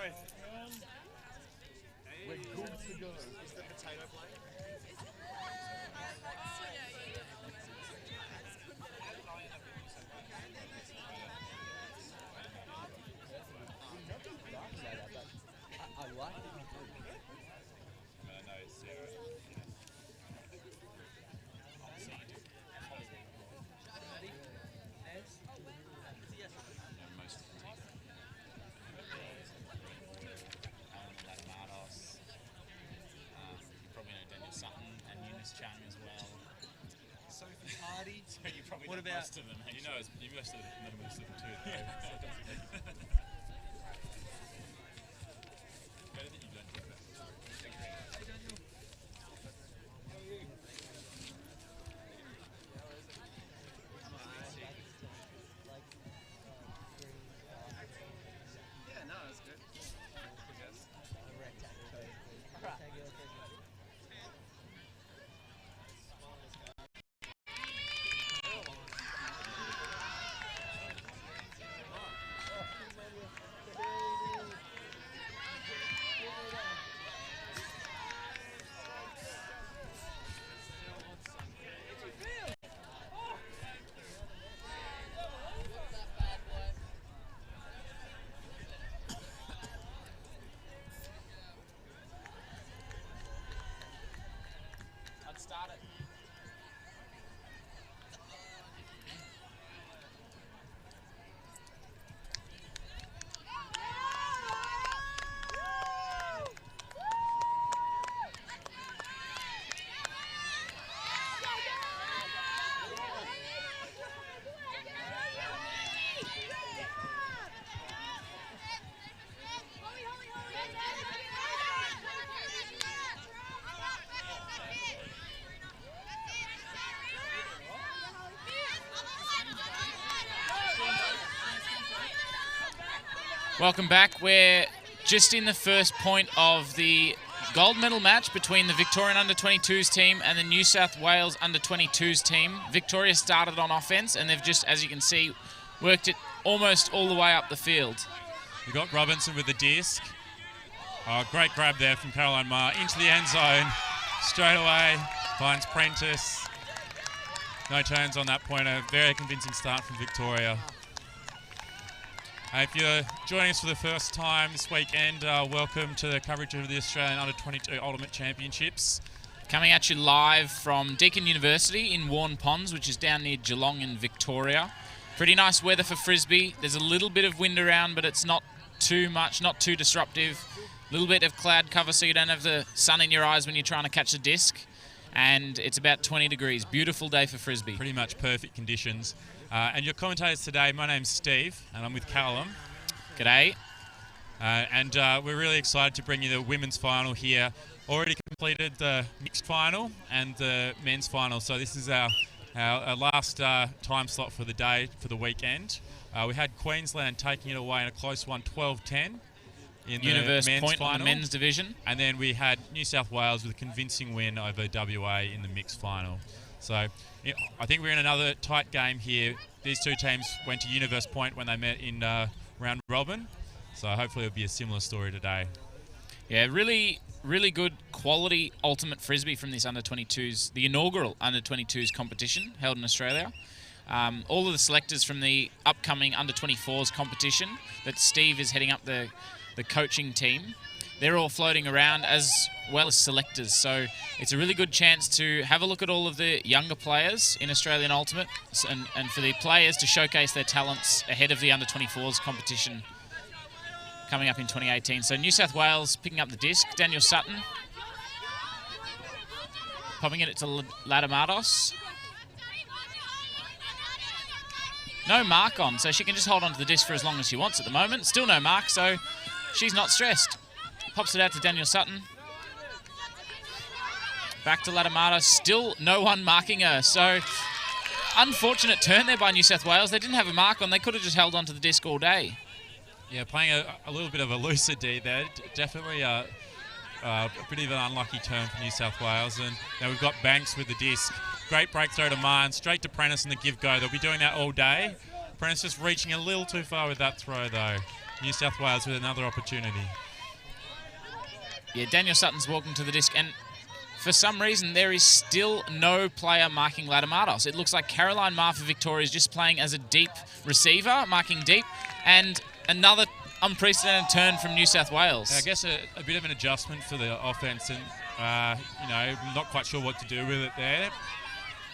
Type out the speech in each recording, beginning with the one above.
We're good to go. Is the potato plate? I like it. What about most of them? You know, you must have known most of them too. Better that you don't do that. Yeah, no, that's good. Start it. Welcome back. We're just in the first point of the gold medal match between the Victorian under-22s team and the New South Wales under-22s team. Victoria started on offense and they've just, as you can see, worked it almost all the way up the field. We've got Robinson with the disc. Oh, great grab there from Caroline Marr into the end zone. Straight away, finds Prentice. No turns on that point. A very convincing start from Victoria. If you're joining us for the first time this weekend, welcome to the coverage of the Australian Under-22 Ultimate Championships. Coming at you live from Deakin University in Warren Ponds, which is down near Geelong in Victoria. Pretty nice weather for Frisbee. There's a little bit of wind around, but it's not too much, not too disruptive. A little bit of cloud cover so you don't have the sun in your eyes when you're trying to catch the disc. And it's about 20 degrees. Beautiful day for Frisbee. Pretty much perfect conditions. And your commentators today, my name's Steve, and I'm with Callum. G'day. And we're really excited to bring you the women's final here. Already completed the mixed final and the men's final. So this is our last time slot for the day, for the weekend. We had Queensland taking it away in a close one, 12-10. In Universe the men's point final. on the men's division. And then we had New South Wales with a convincing win over WA in the mixed final. So I think we're in another tight game here. These two teams went to Universe Point when they met in round robin. So hopefully it'll be a similar story today. Yeah, really good quality ultimate Frisbee from this under-22s, the inaugural under-22s competition held in Australia. All of the selectors from the upcoming under-24s competition that Steve is heading up the coaching team, they're all floating around as well as selectors. So it's a really good chance to have a look at all of the younger players in Australian Ultimate and for the players to showcase their talents ahead of the under-24s competition coming up in 2018. So New South Wales picking up the disc. Daniel Sutton popping it to Ladamatos. No mark on, so she can just hold on to the disc for as long as she wants at the moment. Still no mark, so she's not stressed. Pops it out to Daniel Sutton. Back to Ladamatos. Still no one marking her. So unfortunate turn there by New South Wales. They didn't have a mark on. They could have just held on to the disc all day. Yeah, playing a little bit of a looser D there. Definitely a bit of an unlucky turn for New South Wales. And now we've got Banks with the disc. Great break throw to Marn. Straight to Prentice and the give-go. They'll be doing that all day. Prentice just reaching a little too far with that throw, though. New South Wales with another opportunity. Yeah, Daniel Sutton's walking to the disc, and for some reason there is still no player marking Ladamatos. It looks like Caroline Marr for Victoria is just playing as a deep receiver, marking deep, and another unprecedented turn from New South Wales. I guess a bit of an adjustment for the offense, and you know, not quite sure what to do with it there.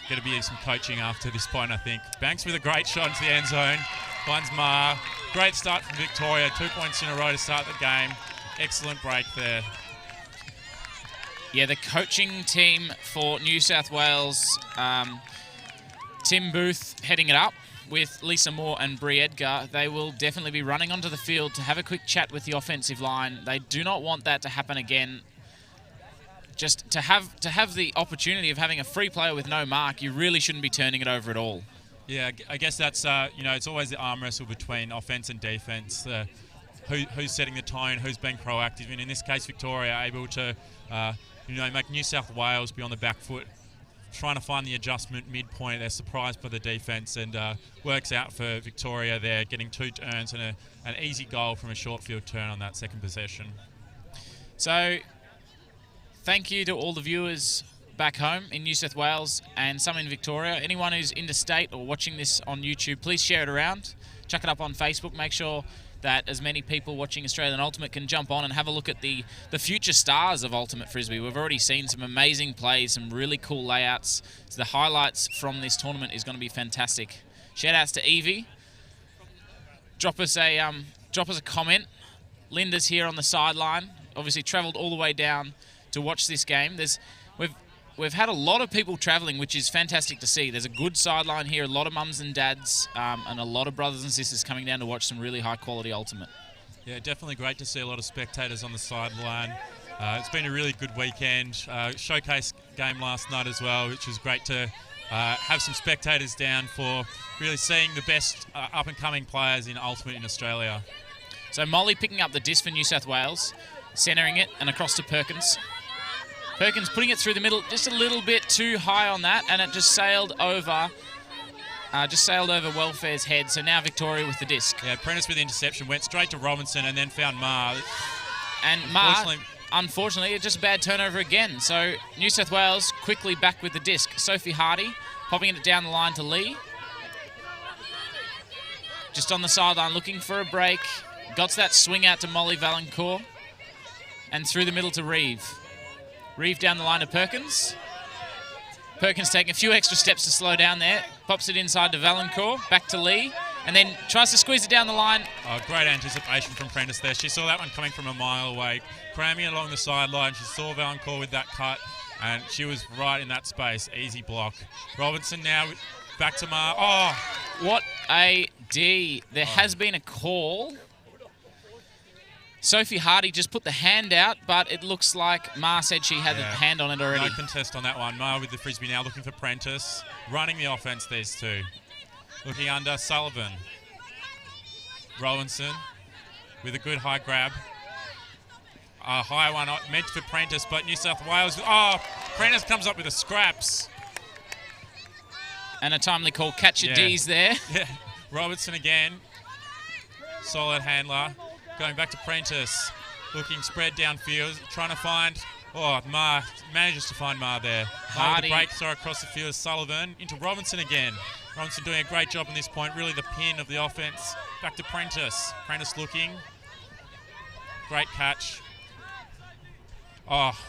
Going to be some coaching after this point, I think. Banks with a great shot into the end zone. Finds Marr. Great start from Victoria. 2 points in a row to start the game. Excellent break there. Yeah, the coaching team for New South Wales, Tim Booth heading it up with Lisa Moore and Brie Edgar. They will definitely be running onto the field to have a quick chat with the offensive line. They do not want that to happen again. Just to have the opportunity of having a free player with no mark, you really shouldn't be turning it over at all. Yeah, I guess that's, you know, it's always the arm wrestle between offense and defense. Who's setting the tone, who's being proactive. And in this case, Victoria able to, you know, make New South Wales be on the back foot, trying to find the adjustment midpoint. They're surprised by the defense, and works out for Victoria there, getting 2 turns and an easy goal from a short field turn on that second possession. So, thank you to all the viewers back home in New South Wales and some in Victoria. Anyone who's interstate or watching this on YouTube, please share it around. Chuck it up on Facebook. Make sure that as many people watching Australian Ultimate can jump on and have a look at the future stars of Ultimate Frisbee. We've already seen some amazing plays, some really cool layouts. So the highlights from this tournament is going to be fantastic. Shout outs to Evie. Drop us a comment. Linda's here on the sideline. Obviously travelled all the way down to watch this game. We've had a lot of people travelling, which is fantastic to see. There's a good sideline here, a lot of mums and dads, and a lot of brothers and sisters coming down to watch some really high-quality Ultimate. Yeah, definitely great to see a lot of spectators on the sideline. It's been a really good weekend. Showcase game last night as well, which was great to have some spectators down for really seeing the best up-and-coming players in Ultimate in Australia. So Molly picking up the disc for New South Wales, centering it and across to Perkins. Perkins putting it through the middle, just a little bit too high on that, and it just sailed over Welfare's head. So now Victoria with the disc. Yeah, Prentice with the interception, went straight to Robinson and then found Marr. And Marr, unfortunately, it's just a bad turnover again. So New South Wales quickly back with the disc. Sophie Hardy popping it down the line to Lee. Just on the sideline looking for a break. Got that swing out to Molly Valancourt. And through the middle to Reeve. Reeve down the line to Perkins. Perkins taking a few extra steps to slow down there. Pops it inside to Valancourt. Back to Lee. And then tries to squeeze it down the line. Oh, great anticipation from Prentice there. She saw that one coming from a mile away. Cramming along the sideline. She saw Valancourt with that cut. And she was right in that space. Easy block. Robinson now back to Marr. Oh! What a D. There has been a call. Sophie Hardy just put the hand out, but it looks like Marr said she had the hand on it already. No contest on that one. Marr with the Frisbee now looking for Prentice. Running the offense, these two. Looking under, Sullivan. Robinson with a good high grab. A high one meant for Prentice, but New South Wales. Oh, Prentice comes up with the scraps. And a timely call. Catch your D's there. Yeah. Robertson again. Solid handler. Going back to Prentice. Looking spread downfield. Trying to find. Oh, Marr manages to find Marr there. Hardy. The break throw across the field. Sullivan into Robinson again. Robinson doing a great job on this point. Really the pin of the offense. Back to Prentice. Prentice looking. Great catch. Oh.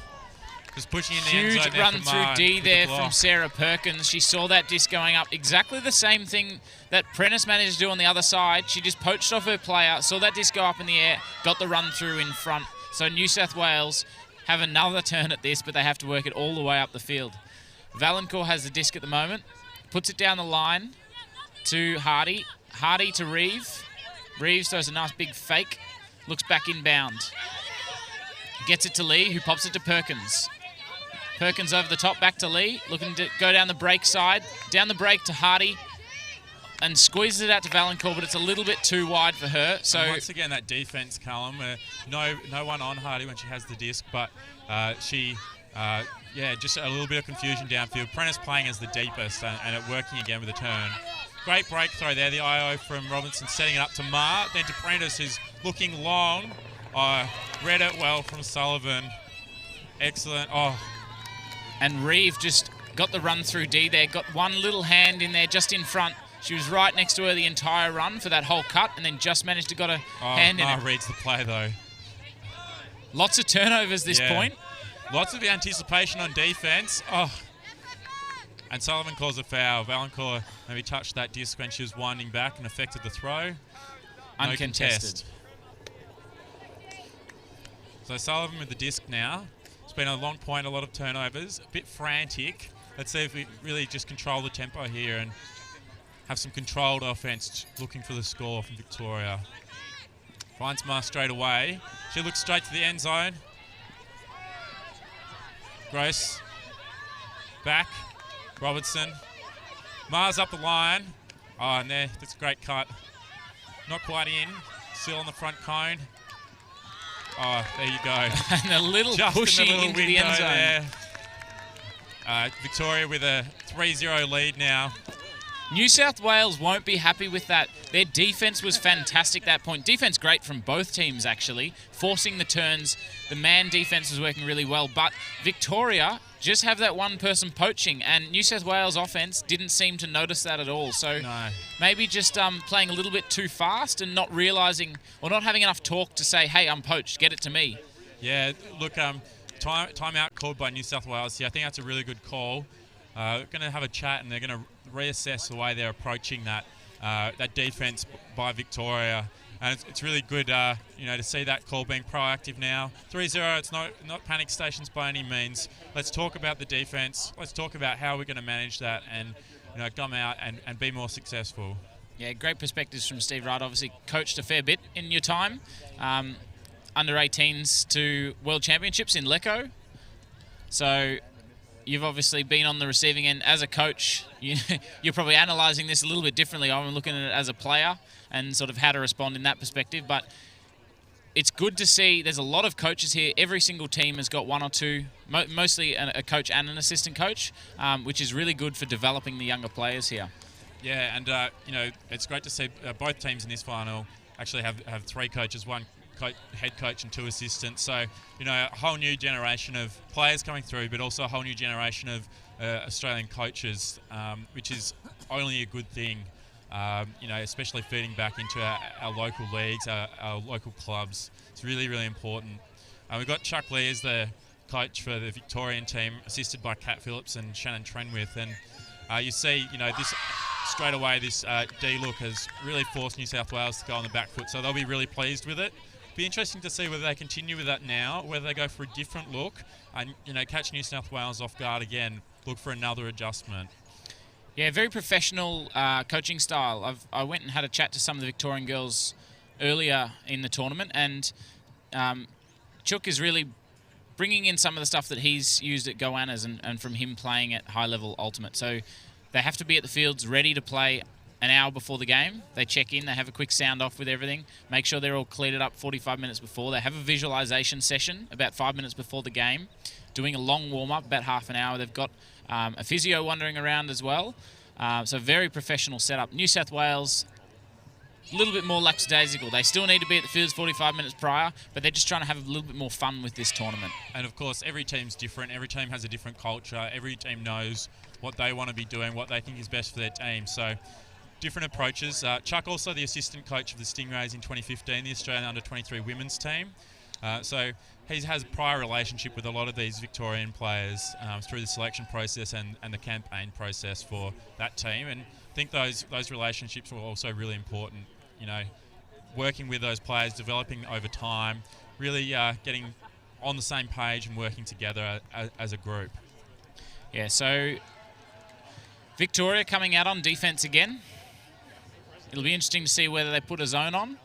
Just pushing in the end zone. Huge run through D there from Sarah Perkins. She saw that disc going up. Exactly the same thing that Prentice managed to do on the other side. She just poached off her player, saw that disc go up in the air, got the run through in front. So New South Wales have another turn at this, but they have to work it all the way up the field. Valancourt has the disc at the moment. Puts it down the line to Hardy. Hardy to Reeve. Reeves throws a nice big fake. Looks back inbound. Gets it to Lee, who pops it to Perkins. Perkins over the top, back to Lee, looking to go down the break side. Down the break to Hardy, and squeezes it out to Valancourt, but it's a little bit too wide for her. So and once again, that defense, Callum, no one on Hardy when she has the disc, but just a little bit of confusion downfield. Prentice playing as the deepest, and it working again with a turn. Great break throw there, the IO from Robinson setting it up to Mar. Then to Prentice, who's looking long. Read it well from Sullivan. Excellent. And Reeve just got the run through D there, got one little hand in there just in front. She was right next to her the entire run for that whole cut, and then just managed to got a hand in Mar it. reads the play, though. Lots of turnovers this point. Lots of anticipation on defense. And Sullivan calls a foul. Valancourt maybe touched that disc when she was winding back and affected the throw. Uncontested. So Sullivan with the disc now. It's been a long point, a lot of turnovers, a bit frantic. Let's see if we really just control the tempo here and have some controlled offense, looking for the score from Victoria. Finds Mar straight away. She looks straight to the end zone. Gross. Back. Robertson. Mar's up the line. And there, that's a great cut. Not quite in. Still on the front cone. There you go. And a little Just pushy in the little into the end zone. there. Victoria with a 3-0 lead now. New South Wales won't be happy with that. Their defense was fantastic that point. Defense great from both teams, actually. Forcing the turns. The man defense was working really well. But Victoria just have that one person poaching. And New South Wales offense didn't seem to notice that at all. So maybe just playing a little bit too fast and not realising or not having enough talk to say, hey, I'm poached. Get it to me. Yeah, look, timeout called by New South Wales here. I think that's a really good call. Going to have a chat and they're going to reassess the way they're approaching that defense by Victoria, and it's really good, to see that call being proactive now. 3-0. It's not panic stations by any means. Let's talk about the defense. Let's talk about how we're going to manage that, and come out and be more successful. Yeah, great perspectives from Steve Wright. Obviously, coached a fair bit in your time, under 18s to World Championships in Lecco. So you've obviously been on the receiving end as a coach. You're probably analysing this a little bit differently. I'm looking at it as a player and sort of how to respond in that perspective. But it's good to see there's a lot of coaches here. Every single team has got one or two, mostly a coach and an assistant coach, which is really good for developing the younger players here. Yeah, and it's great to see both teams in this final actually have three coaches, one head coach and two assistants. So, a whole new generation of players coming through, but also a whole new generation of Australian coaches, which is only a good thing, especially feeding back into our local leagues, our local clubs. It's really, really important. We've got Chuck Lee as the coach for the Victorian team, assisted by Kat Phillips and Shannon Trenwith. And you see, this straight away, this D-look has really forced New South Wales to go on the back foot, so they'll be really pleased with it. Be interesting to see whether they continue with that now, whether they go for a different look and catch New South Wales off guard again, look for another adjustment. Yeah, very professional coaching style. I went and had a chat to some of the Victorian girls earlier in the tournament, and Chook is really bringing in some of the stuff that he's used at Goannas and from him playing at high level ultimate. So they have to be at the fields ready to play an hour before the game. They check in, they have a quick sound off with everything, make sure they're all cleared up 45 minutes before. They have a visualization session about 5 minutes before the game, doing a long warm-up, about half an hour. They've got a physio wandering around as well. So very professional setup. New South Wales, a little bit more lackadaisical. They still need to be at the fields 45 minutes prior, but they're just trying to have a little bit more fun with this tournament. And of course, every team's different. Every team has a different culture. Every team knows what they want to be doing, what they think is best for their team. So different approaches. Chuck, also the assistant coach of the Stingrays in 2015, the Australian under-23 women's team. So he has a prior relationship with a lot of these Victorian players through the selection process and the campaign process for that team. And I think those relationships were also really important. Working with those players, developing over time, really getting on the same page and working together as a group. Yeah, so Victoria coming out on defense again. It'll be interesting to see whether they put a zone on.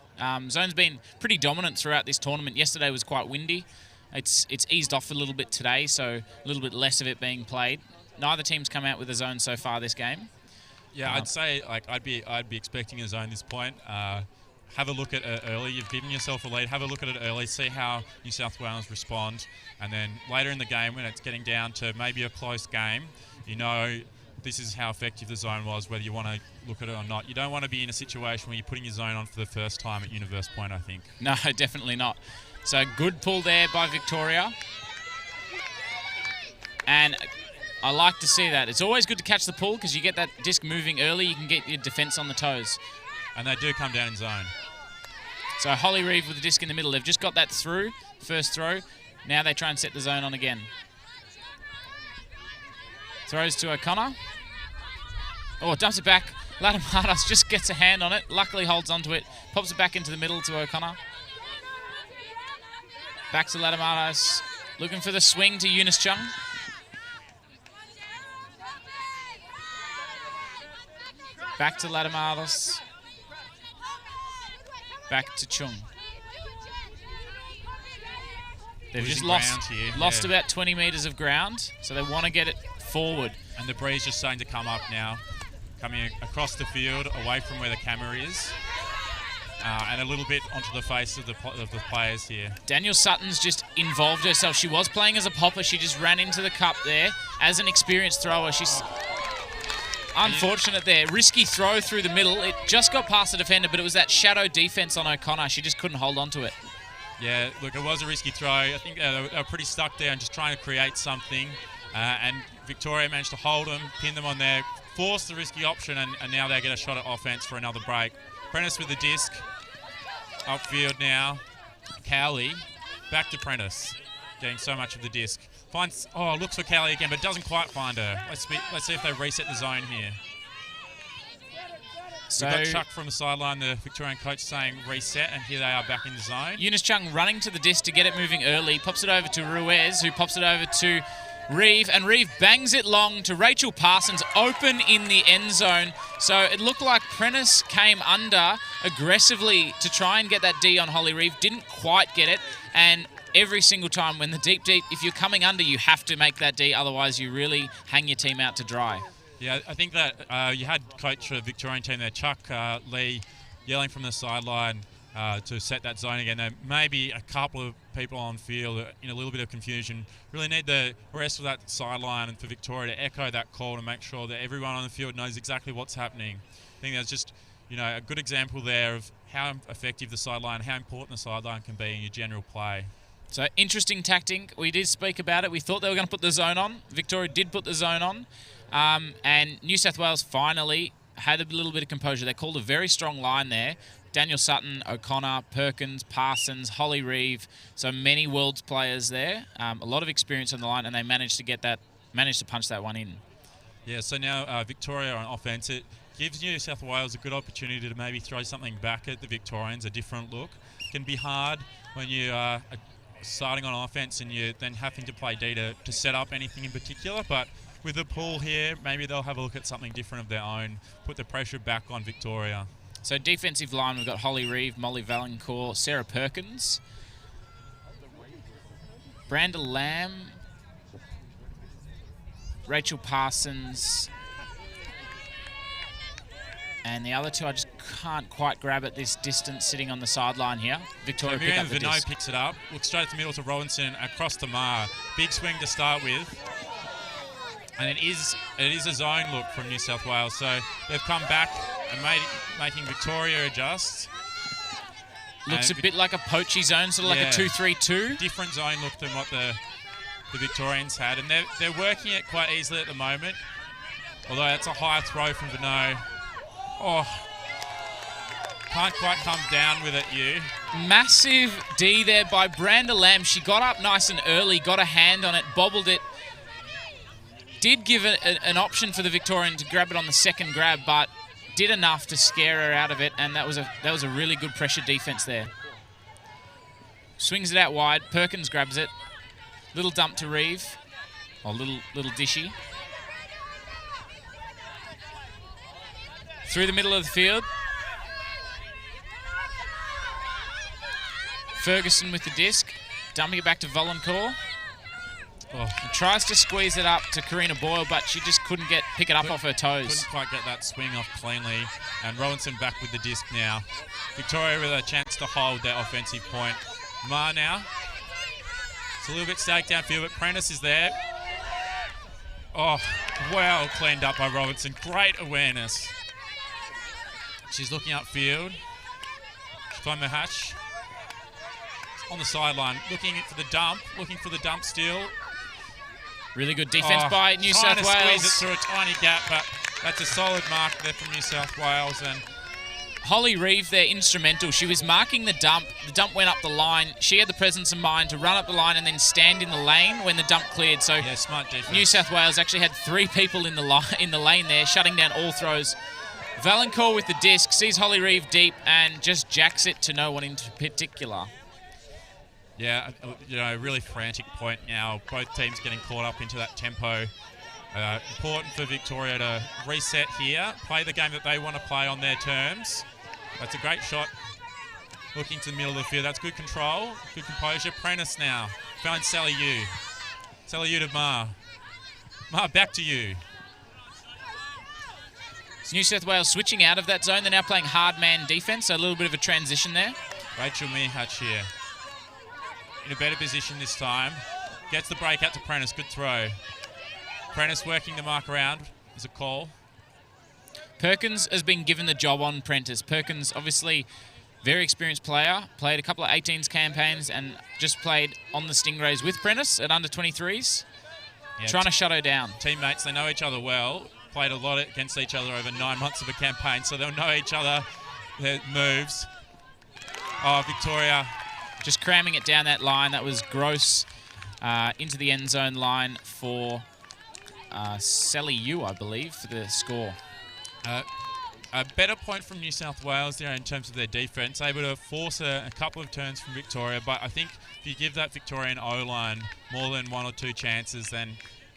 Zone's been pretty dominant throughout this tournament. Yesterday was quite windy. It's eased off a little bit today, so a little bit less of it being played. Neither team's come out with a zone so far this game. Yeah, I'd say I'd be expecting a zone at this point. Have a look at it early. You've given yourself a lead. Have a look at it early. See how New South Wales respond, and then later in the game when it's getting down to maybe a close game, this is how effective the zone was, whether you want to look at it or not. You don't want to be in a situation where you're putting your zone on for the first time at Universe Point, I think. No, definitely not. So good pull there by Victoria. And I like to see that. It's always good to catch the pull because you get that disc moving early. You can get your defense on the toes. And they do come down in zone. So Holly Reeve with the disc in the middle. They've just got that through, first throw. Now they try and set the zone on again. Throws to O'Connor. Oh, dumps it back. Ladamatos just gets a hand on it. Luckily holds onto it. Pops it back into the middle to O'Connor. Back to Ladamatos. Looking for the swing to Eunice Chung. Back to Ladamatos. Back to Chung. They've just lost about 20 metres of ground, so they want to get it forward. And the breeze just starting to come up now, coming across the field, away from where the camera is, and a little bit onto the face of the players here. Daniel Sutton's just involved herself. She was playing as a popper. She just ran into the cup there as an experienced thrower. She's unfortunate there. Risky throw through the middle. It just got past the defender, but it was that shadow defense on O'Connor. She just couldn't hold on to it. Yeah, look, it was a risky throw. I think they were pretty stuck there and just trying to create something. And Victoria managed to hold them, pin them on there, force the risky option, and now they get a shot at offense for another break. Prentice with the disc. Upfield now. Cowley. Back to Prentice. Getting so much of the disc. Finds, looks for Cowley again, but doesn't quite find her. Let's see if they reset the zone here. So we've got Chuck from the sideline, the Victorian coach, saying reset, and here they are back in the zone. Eunice Chung running to the disc to get it moving early. Pops it over to Ruiz, who pops it over to Reeve, and Reeve bangs it long to Rachel Parsons, open in the end zone. So it looked like Prentice came under aggressively to try and get that D on Holly Reeve. Didn't quite get it, and every single time when the deep, if you're coming under, you have to make that D, otherwise you really hang your team out to dry. Yeah, I think that you had coach for the Victorian team there, Chuck Lee, yelling from the sideline to set that zone again. There may be a couple of people on field in a little bit of confusion. Really need the rest of that sideline and for Victoria to echo that call to make sure that everyone on the field knows exactly what's happening. I think that's just a good example there of how effective the sideline, how important the sideline can be in your general play. So interesting tactic. We did speak about it. We thought they were going to put the zone on. Victoria did put the zone on. And New South Wales finally had a little bit of composure. They called a very strong line there. Daniel Sutton, O'Connor, Perkins, Parsons, Holly Reeve. So many Worlds players there. A lot of experience on the line, and they managed to punch that one in. Yeah, so now Victoria on offense. It gives New South Wales a good opportunity to maybe throw something back at the Victorians, a different look. It can be hard when you are starting on offense and you're then having to play D to set up anything in particular, but with the pull here, maybe they'll have a look at something different of their own, put the pressure back on Victoria. So defensive line, we've got Holly Reeve, Molly Valancourt, Sarah Perkins, Branda Lamb, Rachel Parsons, and the other two I just can't quite grab at this distance sitting on the sideline here. Victoria pick up the disc. picks it up, looks straight at the middle to Robinson, across to Ma. Big swing to start with. And it is a zone look from New South Wales. So they've come back and making Victoria adjust. Looks a bit like a poachy zone, sort of like a 2-3-2. Different zone look than what the Victorians had. And they're working it quite easily at the moment. Although that's a high throw from Vinod. Oh, can't quite come down with it, you. Massive D there by Branda Lamb. She got up nice and early, got a hand on it, bobbled it. Did give it an option for the Victorian to grab it on the second grab, but did enough to scare her out of it, and that was a really good pressure defense there. Swings it out wide. Perkins grabs it. Little dump to Reeve. Or little dishy. Through the middle of the field. Ferguson with the disc. Dumping it back to Valancourt. Tries to squeeze it up to Karina Boyle, but she just couldn't pick it up off her toes. Couldn't quite get that swing off cleanly. And Robinson back with the disc now. Victoria with a chance to hold that offensive point. Ma now. It's a little bit stacked downfield, but Prentice is there. Oh, Well cleaned up by Robertson. Great awareness. She's looking upfield. From the hatch. On the sideline, looking for the dump still. Really good defence by New South Wales. Trying to squeeze it through a tiny gap, but that's a solid mark there from New South Wales. And Holly Reeve there, instrumental. She was marking the dump. The dump went up the line. She had the presence of mind to run up the line and then stand in the lane when the dump cleared. So yeah, smart defense. New South Wales actually had 3 people in the lane there, shutting down all throws. Valancourt with the disc, sees Holly Reeve deep and just jacks it to no one in particular. Yeah, really frantic point now. Both teams getting caught up into that tempo. Important for Victoria to reset here, play the game that they want to play on their terms. That's a great shot. Looking to the middle of the field. That's good control, good composure. Prentice now. Found Sally Yu. Sally Yu to Ma. Ma, back to you. New South Wales switching out of that zone. They're now playing hard man defence, so a little bit of a transition there. Rachel Mihach here. In a better position this time. Gets the break out to Prentice. Good throw. Prentice working the mark around is a call. Perkins has been given the job on Prentice. Perkins, obviously, very experienced player. Played a couple of 18s campaigns and just played on the Stingrays with Prentice at under 23s. Yeah, trying to shut her down. Teammates, they know each other well. Played a lot against each other over 9 months of a campaign, so they'll know each other, their moves. Oh, Victoria. Just cramming it down that line. That was gross into the end zone line for Sally Yu, I believe, for the score. A better point from New South Wales there in terms of their defence, able to force a couple of turns from Victoria, but I think if you give that Victorian O-line more than 1 or 2 chances, then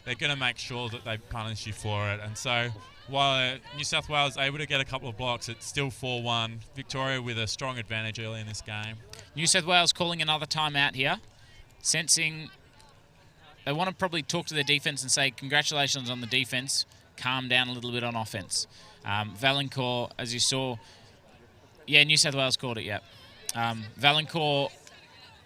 they're going to make sure that they punish you for it. And so while New South Wales is able to get a couple of blocks, it's still 4-1. Victoria with a strong advantage early in this game. New South Wales calling another timeout here, sensing they want to probably talk to their defence and say, congratulations on the defence, calm down a little bit on offence. Valancourt, as you saw, yeah, New South Wales called it, yeah. Valancourt,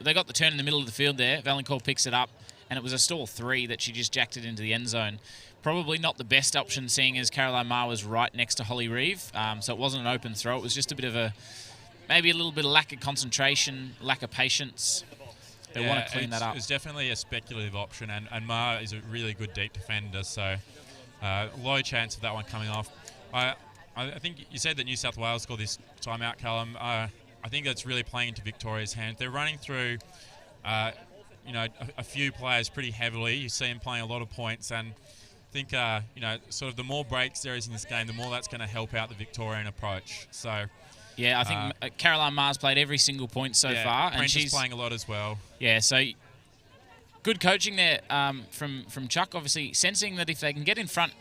they got the turn in the middle of the field there. Valancourt picks it up, and it was a stall 3 that she just jacked it into the end zone. Probably not the best option, seeing as Caroline Marr was right next to Holly Reeve, so it wasn't an open throw. It was just a bit of maybe a little bit of lack of concentration, lack of patience. They want to clean that up. It's definitely a speculative option, and Marr is a really good deep defender, so low chance of that one coming off. I think you said that New South Wales scored this timeout, Callum. I think that's really playing into Victoria's hand. They're running through, a few players pretty heavily. You see them playing a lot of points, and I think, sort of the more breaks there is in this game, the more that's going to help out the Victorian approach. So, yeah, I think Caroline Marr's played every single point so far, and she's playing a lot as well. Yeah, so good coaching there from Chuck. Obviously, sensing that if they can get in front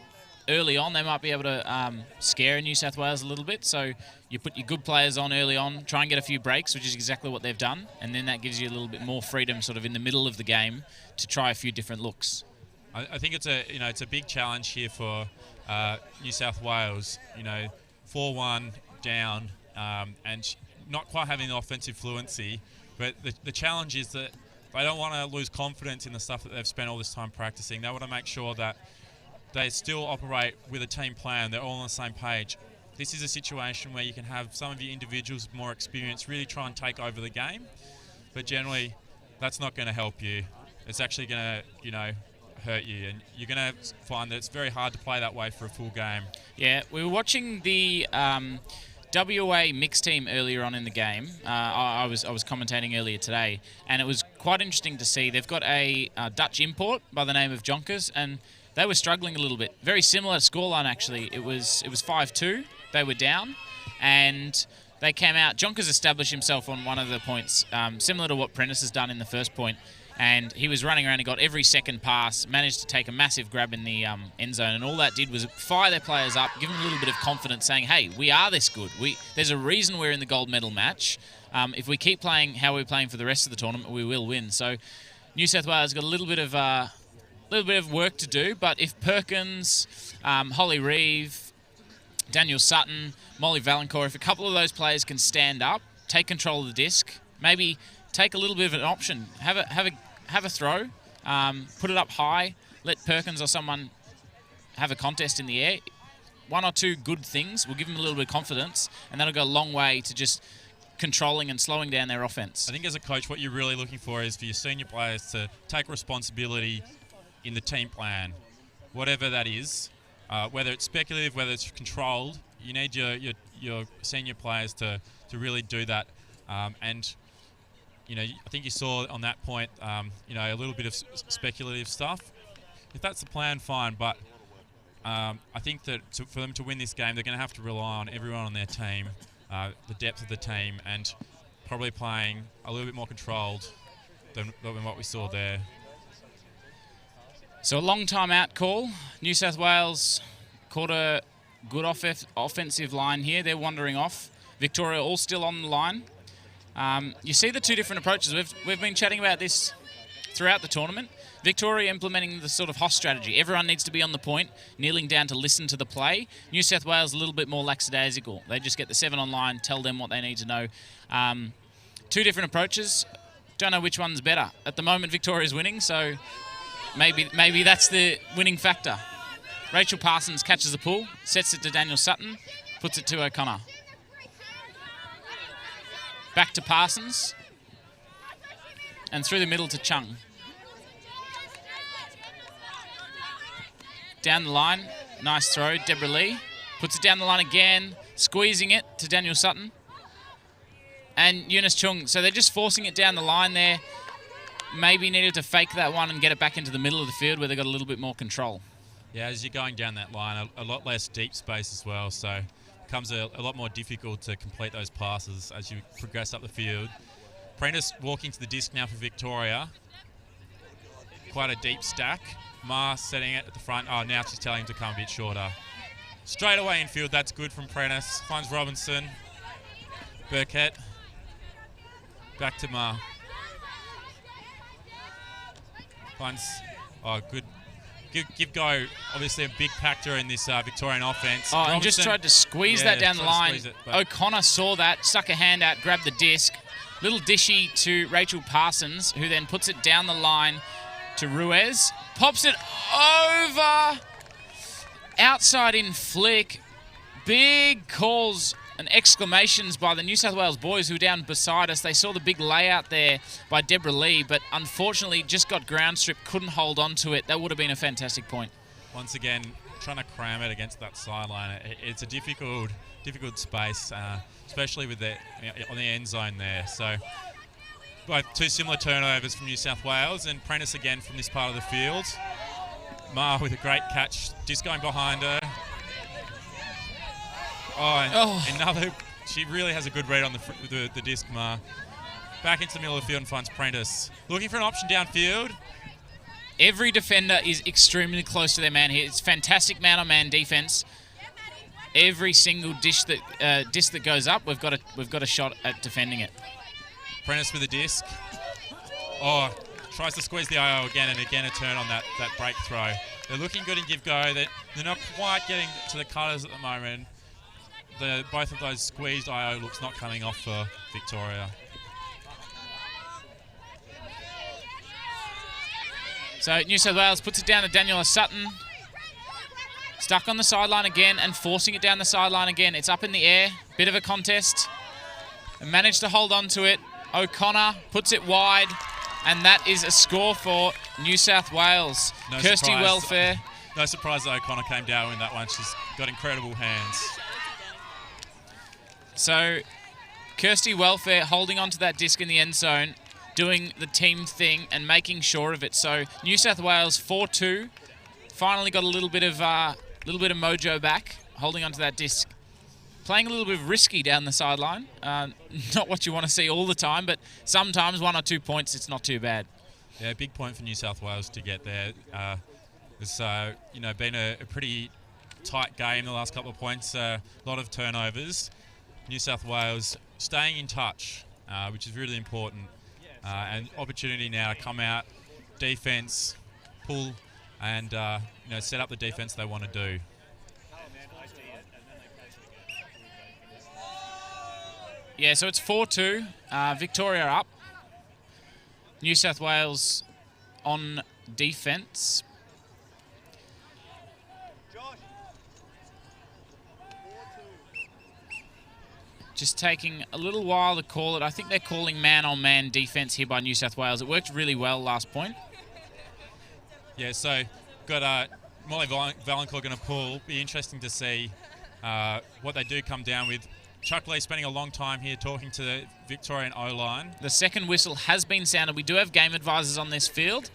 early on, they might be able to scare New South Wales a little bit. So you put your good players on early on, try and get a few breaks, which is exactly what they've done, and then that gives you a little bit more freedom, sort of in the middle of the game, to try a few different looks. I think it's a big challenge here for New South Wales. 4-1 down, and not quite having the offensive fluency, but the challenge is that they don't want to lose confidence in the stuff that they've spent all this time practicing. They want to make sure that they still operate with a team plan. They're all on the same page. This is a situation where you can have some of your individuals with more experience really try and take over the game, but generally that's not going to help you. It's actually going to, hurt you, and you're going to find that it's very hard to play that way for a full game. Yeah, we were watching the WA mixed team earlier on in the game. I was commentating earlier today, and it was quite interesting to see. They've got a Dutch import by the name of Jonkers, and they were struggling a little bit. Very similar scoreline, actually. It was 5-2. They were down, and they came out. Jonkers established himself on one of the points, similar to what Prentice has done in the first point. And he was running around and got every second pass, managed to take a massive grab in the end zone. And all that did was fire their players up, give them a little bit of confidence, saying, hey, we are this good. There's a reason we're in the gold medal match. If we keep playing how we're playing for the rest of the tournament, we will win. So New South Wales got a little bit of work to do. But if Perkins, Holly Reeve, Daniel Sutton, Molly Valancourt, if a couple of those players can stand up, take control of the disc, maybe take a little bit of an option, have a throw, put it up high, let Perkins or someone have a contest in the air. One or two good things will give them a little bit of confidence, and that'll go a long way to just controlling and slowing down their offense. I think as a coach, what you're really looking for is for your senior players to take responsibility in the team plan, whatever that is, whether it's speculative, whether it's controlled. You need your senior players to really do that. And I think you saw on that point, a little bit of speculative stuff. If that's the plan, fine. But I think that for them to win this game, they're going to have to rely on everyone on their team, the depth of the team, and probably playing a little bit more controlled than what we saw there. So a long timeout call. New South Wales caught a good offensive line here. They're wandering off. Victoria all still on the line. You see the two different approaches. We've been chatting about this throughout the tournament. Victoria implementing the sort of Hoss strategy. Everyone needs to be on the point, kneeling down to listen to the play. New South Wales a little bit more lackadaisical. They just get the 7 on line, tell them what they need to know. Two different approaches. Don't know which one's better. At the moment, Victoria's winning, so maybe that's the winning factor. Rachel Parsons catches the pull, sets it to Daniel Sutton, puts it to O'Connor. Back to Parsons. And through the middle to Chung. Down the line, nice throw, Deborah Lee. Puts it down the line again, squeezing it to Daniel Sutton. And Eunice Chung, so they're just forcing it down the line there. Maybe needed to fake that one and get it back into the middle of the field where they got a little bit more control. Yeah, as you're going down that line, a lot less deep space as well, so it becomes a lot more difficult to complete those passes as you progress up the field. Prentice walking to the disc now for Victoria. Quite a deep stack. Ma setting it at the front. Oh, now she's telling him to come a bit shorter. Straight away in field, that's good from Prentice. Finds Robinson. Burkett. Back to Ma. Finds, good. Give go, obviously a big factor in this Victorian offense. Oh, and just tried to squeeze that down the line. O'Connor saw that, stuck a hand out, grabbed the disc. Little dishy to Rachel Parsons, who then puts it down the line to Ruiz. Pops it over. Outside in flick. Big calls and exclamations by the New South Wales boys who were down beside us. They saw the big layout there by Deborah Lee, but unfortunately just got ground stripped, couldn't hold on to it. That would have been a fantastic point. Once again, trying to cram it against that sideline. It's a difficult space, especially with on the end zone there. So both two similar turnovers from New South Wales, and Prentice again from this part of the field. Ma with a great catch, just going behind her. Another. She really has a good read on the disc, Ma. Back into the middle of the field and finds Prentice. Looking for an option downfield. Every defender is extremely close to their man here. It's fantastic man-on-man defense. Every single disc that goes up, we've got a shot at defending it. Prentice with a disc. Oh, tries to squeeze the IO again, and again a turn on that break throw. They're looking good in give go. They're not quite getting to the cutters at the moment. Both of those squeezed IO looks not coming off for Victoria. So New South Wales puts it down to Daniela Sutton. Stuck on the sideline again and forcing it down the sideline again. It's up in the air. Bit of a contest. And managed to hold on to it. O'Connor puts it wide. And that is a score for New South Wales. Kirsty Welfare. No surprise that O'Connor came down in that one. She's got incredible hands. So Kirsty Welfare holding onto that disc in the end zone, doing the team thing and making sure of it. So New South Wales 4-2, finally got a little bit of mojo back, holding onto that disc. Playing a little bit risky down the sideline. Not what you want to see all the time, but sometimes 1 or 2 points, it's not too bad. Yeah, big point for New South Wales to get there. It's been a pretty tight game the last couple of points. A lot of turnovers. New South Wales staying in touch, which is really important. And opportunity now to come out, defense, pull, and set up the defense they want to do. Yeah, so it's 4-2. Victoria up. New South Wales on defense. Just taking a little while to call it. I think they're calling man-on-man defense here by New South Wales. It worked really well last point. Yeah, so got Molly Valancourt going to pull. Be interesting to see what they do come down with. Chuck Lee spending a long time here talking to the Victorian O-line. The second whistle has been sounded. We do have game advisors on this field,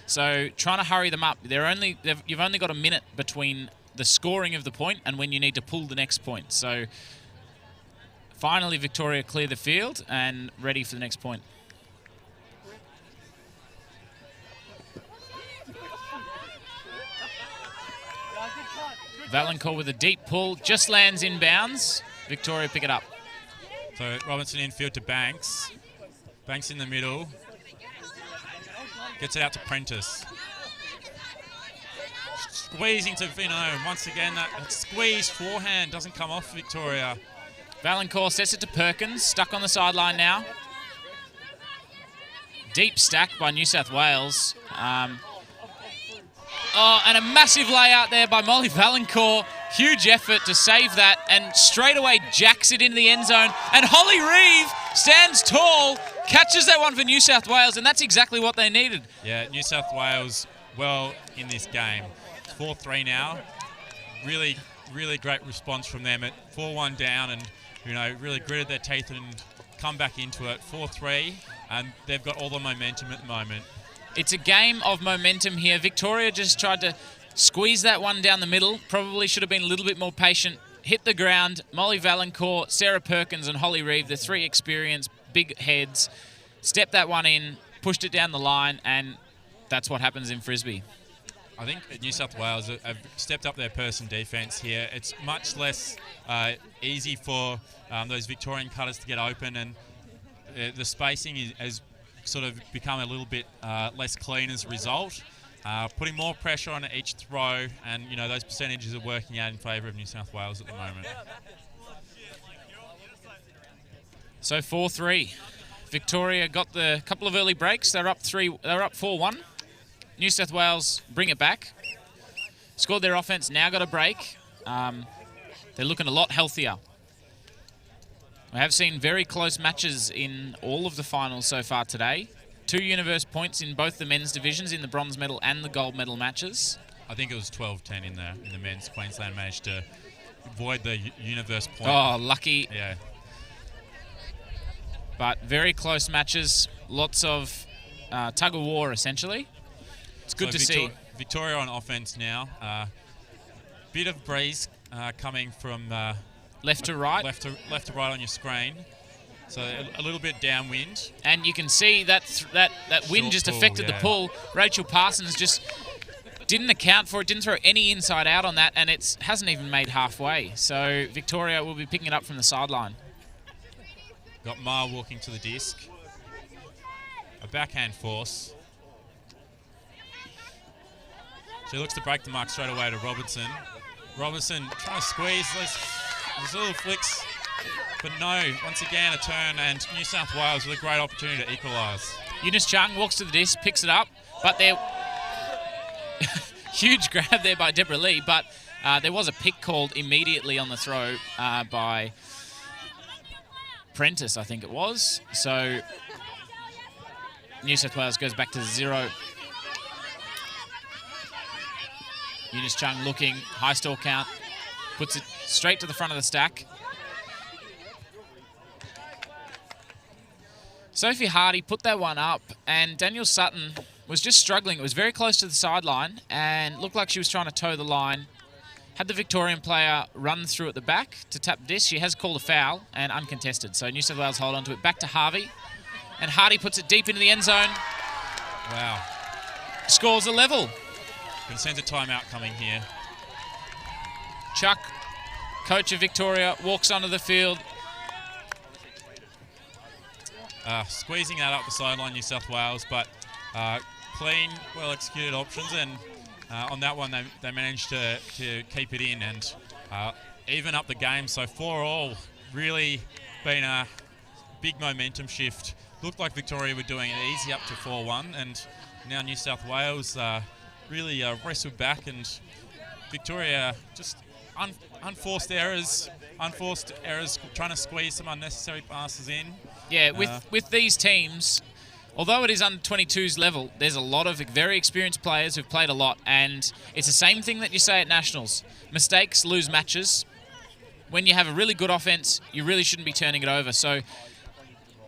so trying to hurry them up. You've only got a minute between the scoring of the point and when you need to pull the next point. So finally, Victoria clear the field and ready for the next point. Valancourt with a deep pull, just lands in bounds. Victoria pick it up. So Robinson infield to Banks. Banks in the middle. Gets it out to Prentice. Squeezing to Vino. Once again, that squeezed forehand doesn't come off Victoria. Valancourt sets it to Perkins, stuck on the sideline now. Deep stack by New South Wales. And a massive layout there by Molly Valancourt. Huge effort to save that, and straight away jacks it into the end zone. And Holly Reeve stands tall, catches that one for New South Wales, and that's exactly what they needed. Yeah, New South Wales well in this game. 4-3 now. Really, really great response from them at 4-1 down, and really gritted their teeth and come back into it. 4-3, and they've got all the momentum at the moment. It's a game of momentum here. Victoria just tried to squeeze that one down the middle. Probably should have been a little bit more patient. Hit the ground. Molly Valancourt, Sarah Perkins and Holly Reeve, the three experienced big heads, stepped that one in, pushed it down the line, and that's what happens in Frisbee. I think New South Wales have stepped up their person defence here. It's much less easy for those Victorian cutters to get open, and the spacing has sort of become a little bit less clean as a result. Putting more pressure on each throw, and those percentages are working out in favour of New South Wales at the moment. So 4-3. Victoria got the couple of early breaks. They're up 4-1. New South Wales bring it back. Scored their offense, now got a break. They're looking a lot healthier. We have seen very close matches in all of the finals so far today. 2 universe points in both the men's divisions, in the bronze medal and the gold medal matches. I think it was 12-10 in the men's. Queensland managed to avoid the universe point. Oh, lucky. Yeah. But very close matches. Lots of tug of war, essentially. It's good to see. Victoria on offense now. Bit of breeze coming from left to right. Left to right on your screen. So a little bit downwind. And you can see that wind just affected the pull. Rachel Parsons just didn't account for it, didn't throw any inside out on that, and it hasn't even made halfway. So Victoria will be picking it up from the sideline. Got Ma walking to the disc. A backhand force. She looks to break the mark straight away to Robinson. Robinson trying to squeeze those little flicks. But no, once again a turn, and New South Wales with a great opportunity to equalise. Eunice Chung walks to the disc, picks it up, but there... huge grab there by Deborah Lee, but there was a pick called immediately on the throw by Prentice, I think it was. So New South Wales goes back to 0. Eunice Chung looking, high stall count, puts it straight to the front of the stack. Sophie Hardy put that one up, and Daniel Sutton was just struggling. It was very close to the sideline and looked like she was trying to toe the line. Had the Victorian player run through at the back to tap the disc. She has called a foul and uncontested. So New South Wales hold on to it. Back to Harvey. And Hardy puts it deep into the end zone. Wow. Scores a level. Can sense a timeout coming here. Chuck, coach of Victoria, walks onto the field. Squeezing that up the sideline, New South Wales, but clean, well-executed options, and on that one they managed to keep it in and even up the game. So 4-all, really been a big momentum shift. Looked like Victoria were doing it easy up to 4-1, and now New South Wales really wrestled back, and Victoria just unforced errors, trying to squeeze some unnecessary passes in. Yeah, with these teams, although it is under 22's level, there's a lot of very experienced players who've played a lot, and it's the same thing that you say at Nationals. Mistakes lose matches. When you have a really good offense, you really shouldn't be turning it over. So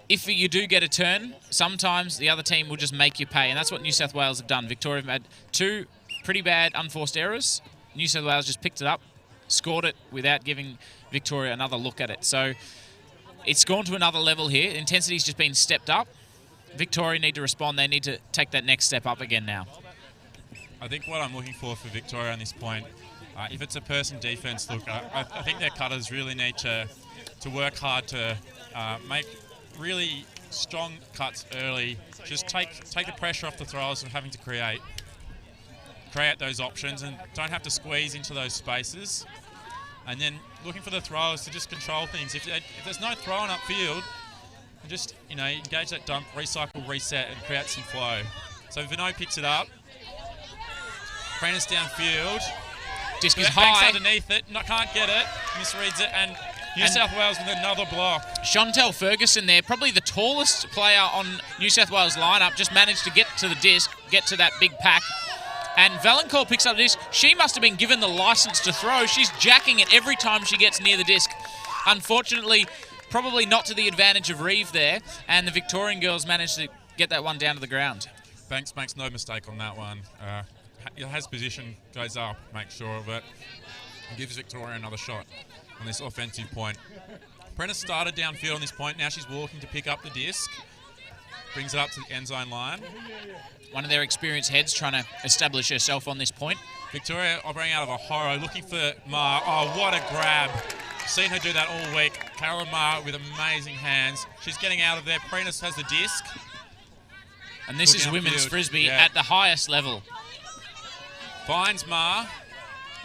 if you do get a turn, sometimes the other team will just make you pay, and that's what New South Wales have done. Victoria have had 2 pretty bad unforced errors. New South Wales just picked it up, scored it without giving Victoria another look at it. So it's gone to another level here. Intensity's just been stepped up. Victoria need to respond. They need to take that next step up again now. I think what I'm looking for Victoria on this point, if it's a person defense, look, I think their cutters really need to work hard to make really strong cuts early. Just take the pressure off the throwers of having to create those options and don't have to squeeze into those spaces. And then looking for the throwers to just control things. If there's no throwing upfield, just engage that dump, recycle, reset, and create some flow. So Vino picks it up. Prentice downfield. Disc is Banks high. underneath it. Can't get it. Misreads it. And New South Wales with another block. Chantel Ferguson there, probably the tallest player on New South Wales lineup, just managed to get to the disc, get to that big pack. And Valancourt picks up the disc. She must have been given the license to throw. She's jacking it every time she gets near the disc. Unfortunately, probably not to the advantage of Reeve there, and the Victorian girls managed to get that one down to the ground. Banks makes no mistake on that one. Has position, goes up, makes sure of it, and gives Victoria another shot on this offensive point. Prentice started downfield on this point. Now she's walking to pick up the disc. Brings it up to the end zone line. One of their experienced heads trying to establish herself on this point. Victoria operating out of a horror, looking for Ma. Oh, what a grab. Seen her do that all week. Carolyn Ma with amazing hands. She's getting out of there. Prentice has the disc. And this is women's frisbee at the highest level. Finds Ma.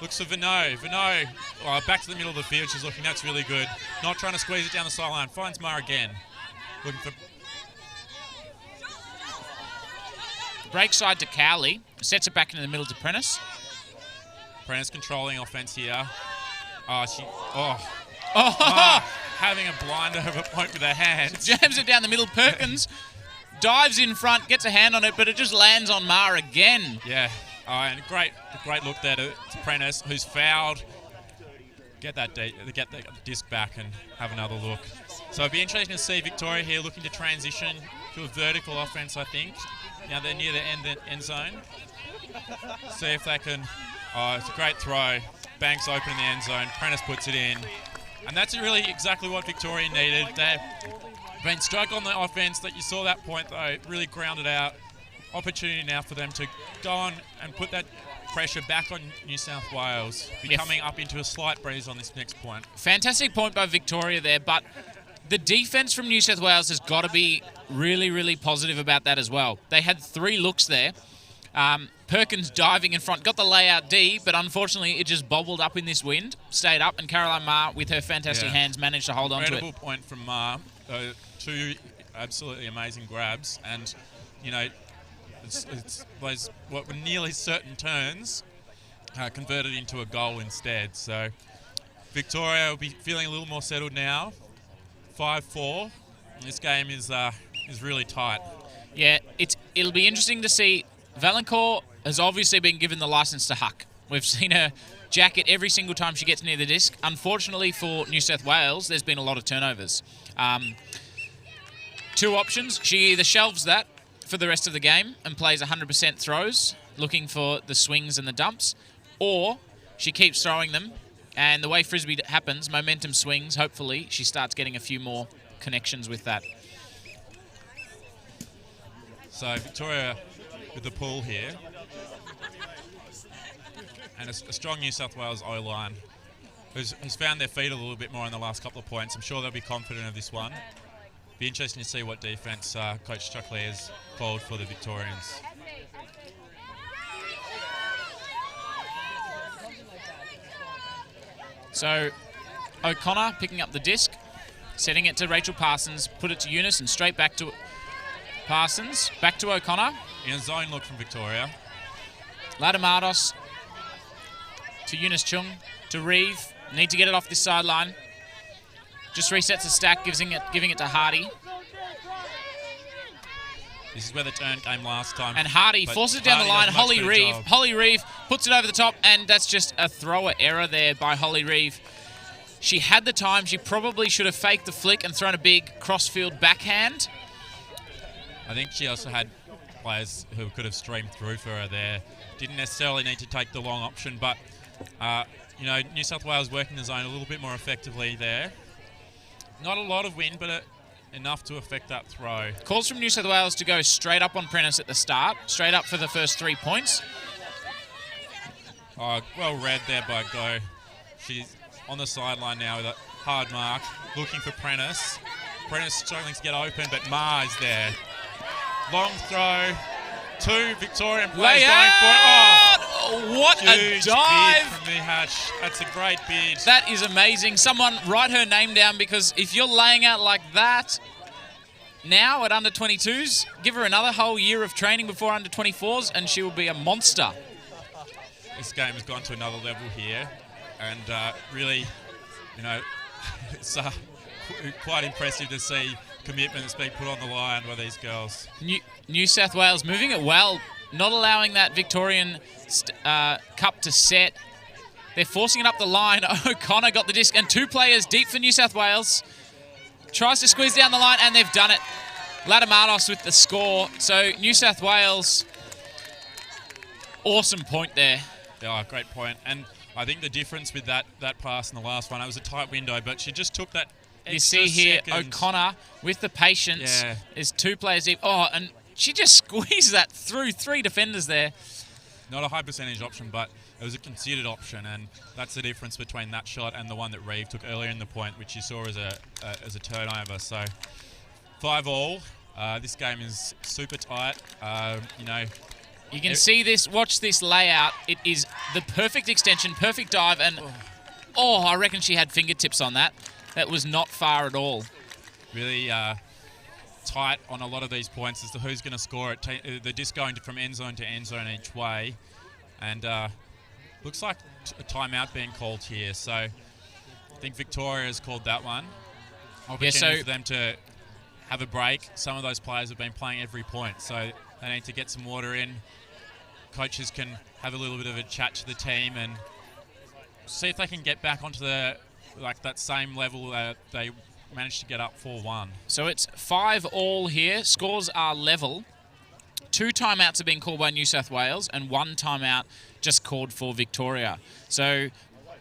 Looks for Vino. Back to the middle of the field. She's looking. That's really good. Not trying to squeeze it down the sideline. Finds Ma again. Looking for... Break side to Cowley. Sets it back into the middle to Prentice. Prentice controlling offense here. Having a blinder of a point with her hands. Jams it down the middle. Perkins dives in front, gets a hand on it, but it just lands on Ma again. Yeah. And a great look there to Prentice, who's fouled. Get the disc back and have another look. So it'd be interesting to see Victoria here looking to transition to a vertical offense, I think. Now they're near the end zone. See if they can... it's a great throw. Banks open in the end zone. Prentice puts it in. And that's really exactly what Victoria needed. They've been struck on the offense. That you saw that point, though, really grounded out. Opportunity now for them to go on and put that pressure back on New South Wales. Coming up into a slight breeze on this next point. Fantastic point by Victoria there, but the defense from New South Wales has got to be really, really positive about that as well. They had 3 looks there. Perkins diving in front, got the layout D, but unfortunately it just bobbled up in this wind, stayed up, and Caroline Ma, with her fantastic hands, managed to hold on to it. Incredible point from Ma. 2 absolutely amazing grabs, and, it's what were nearly certain turns converted into a goal instead. So Victoria will be feeling a little more settled now. 5-4. This game is really tight. Yeah, it'll be interesting to see. Valancourt has obviously been given the license to huck. We've seen her jack it every single time she gets near the disc. Unfortunately for New South Wales, there's been a lot of turnovers. 2 options. She either shelves that for the rest of the game and plays 100% throws, looking for the swings and the dumps, or she keeps throwing them, and the way frisbee happens, momentum swings. Hopefully she starts getting a few more connections with that. So Victoria with the pull here, and a strong New South Wales O-line who's found their feet a little bit more in the last couple of points. I'm sure they'll be confident of this one. Be interesting to see what defense Coach Chuckley has called for the Victorians. So O'Connor picking up the disc, setting it to Rachel Parsons, put it to Eunice and straight back to Parsons, back to O'Connor. In a zone look from Victoria. Ladamados to Eunice Chung, to Reeve. Need to get it off this sideline. Just resets the stack, giving it to Hardy. This is where the turn came last time. And Hardy forces it down the line. Holly Reeve puts it over the top, and that's just a thrower error there by Holly Reeve. She had the time. She probably should have faked the flick and thrown a big crossfield backhand. I think she also had players who could have streamed through for her there. Didn't necessarily need to take the long option, but you know, New South Wales working the zone a little bit more effectively there. Not a lot of wind, but enough to affect that throw. Calls from New South Wales to go straight up on Prentice at the start, straight up for the first 3 points. Oh, well read there by Go. She's on the sideline now with a hard mark, looking for Prentice. Prentice struggling to get open, but Ma is there. Long throw. 2 Victorian players going for it. Oh, what a dive from Mihash. That's a great bid. That is amazing. Someone write her name down, because if you're laying out like that now at under 22s, give her another whole year of training before under 24s and she will be a monster. This game has gone to another level here, and really, you know, it's quite impressive to see commitment that's being put on the line by these girls. New South Wales moving it well, not allowing that Victorian cup to set. They're forcing it up the line. O'Connor got the disc, and 2 players deep for New South Wales. Tries to squeeze down the line, and they've done it. Latamatos with the score. So New South Wales, awesome point there. Yeah, great point. And I think the difference with that pass in the last one, it was a tight window, but she just took that you see here, second. O'Connor with the patience. Yeah. There's 2 players deep. Oh, and she just squeezed that through 3 defenders there. Not a high percentage option, but it was a considered option, and that's the difference between that shot and the one that Reeve took earlier in the point, which you saw as a turnover. So 5-all. This game is super tight. You know, you can see this. Watch this layout. It is the perfect extension, perfect dive, and I reckon she had fingertips on that. That was not far at all. Really tight on a lot of these points as to who's going to score it. They're just going from end zone to end zone each way. And looks like a timeout being called here. So I think Victoria has called that one. Opportunity for them to have a break. Some of those players have been playing every point, so they need to get some water in. Coaches can have a little bit of a chat to the team and see if they can get back onto that same level they managed to get up 4-1. So it's 5-all here. Scores are level. 2 timeouts are being called by New South Wales and 1 timeout just called for Victoria. So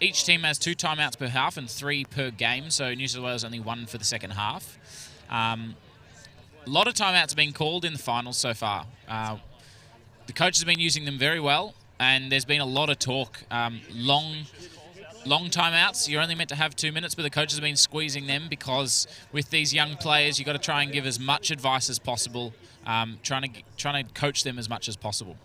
each team has 2 timeouts per half and 3 per game. So New South Wales only 1 for the second half. A lot of timeouts are being called in the finals so far. The coaches have been using them very well, and there's been a lot of talk. Long timeouts, you're only meant to have 2 minutes, but the coaches have been squeezing them because with these young players, you've got to try and give as much advice as possible, trying to coach them as much as possible.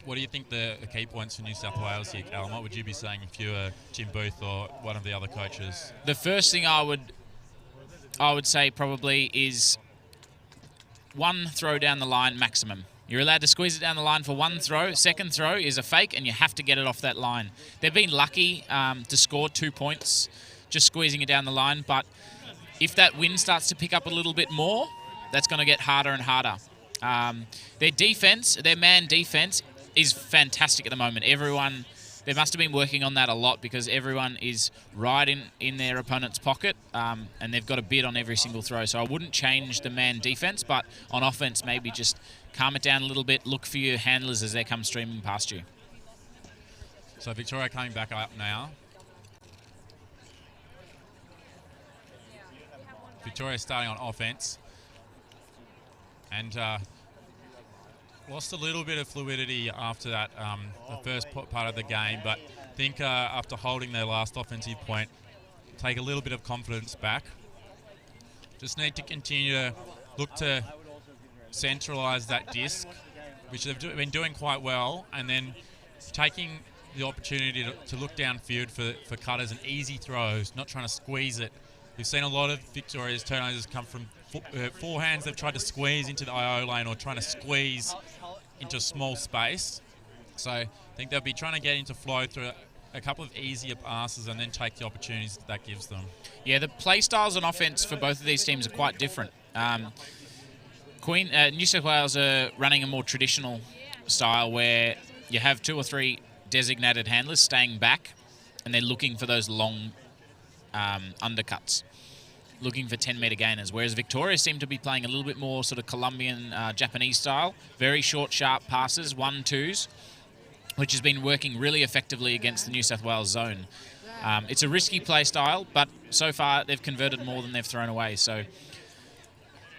What do you think the key points for New South Wales here, Callum? What would you be saying if you were Jim Booth or one of the other coaches? The first thing I would say probably is 1 throw down the line maximum. You're allowed to squeeze it down the line for 1 throw. Second throw is a fake, and you have to get it off that line. They've been lucky to score 2 points just squeezing it down the line, but if that wind starts to pick up a little bit more, that's going to get harder and harder. Their defense, their man defense, is fantastic at the moment. They must have been working on that a lot because everyone is right in their opponent's pocket, and they've got a bid on every single throw. So I wouldn't change the man defense, but on offense, maybe just calm it down a little bit. Look for your handlers as they come streaming past you. So Victoria coming back up now. Victoria starting on offense. And lost a little bit of fluidity after that, the first part of the game, but I think after holding their last offensive point, take a little bit of confidence back. Just need to continue to look to centralise that disc, which they've been doing quite well, and then taking the opportunity to look downfield for cutters and easy throws, not trying to squeeze it. We've seen a lot of Victoria's turnovers come from forehands they've tried to squeeze into the IO lane or trying to squeeze into a small space. So I think they'll be trying to get into flow through a couple of easier passes and then take the opportunities that gives them. Yeah, the play styles on offense for both of these teams are quite different. New South Wales are running a more traditional style where you have 2 or 3 designated handlers staying back, and they're looking for those long undercuts, looking for 10-metre gainers, whereas Victoria seem to be playing a little bit more sort of Colombian, Japanese style, very short, sharp passes, 1-2s, which has been working really effectively against the New South Wales zone. It's a risky play style, but so far they've converted more than they've thrown away, so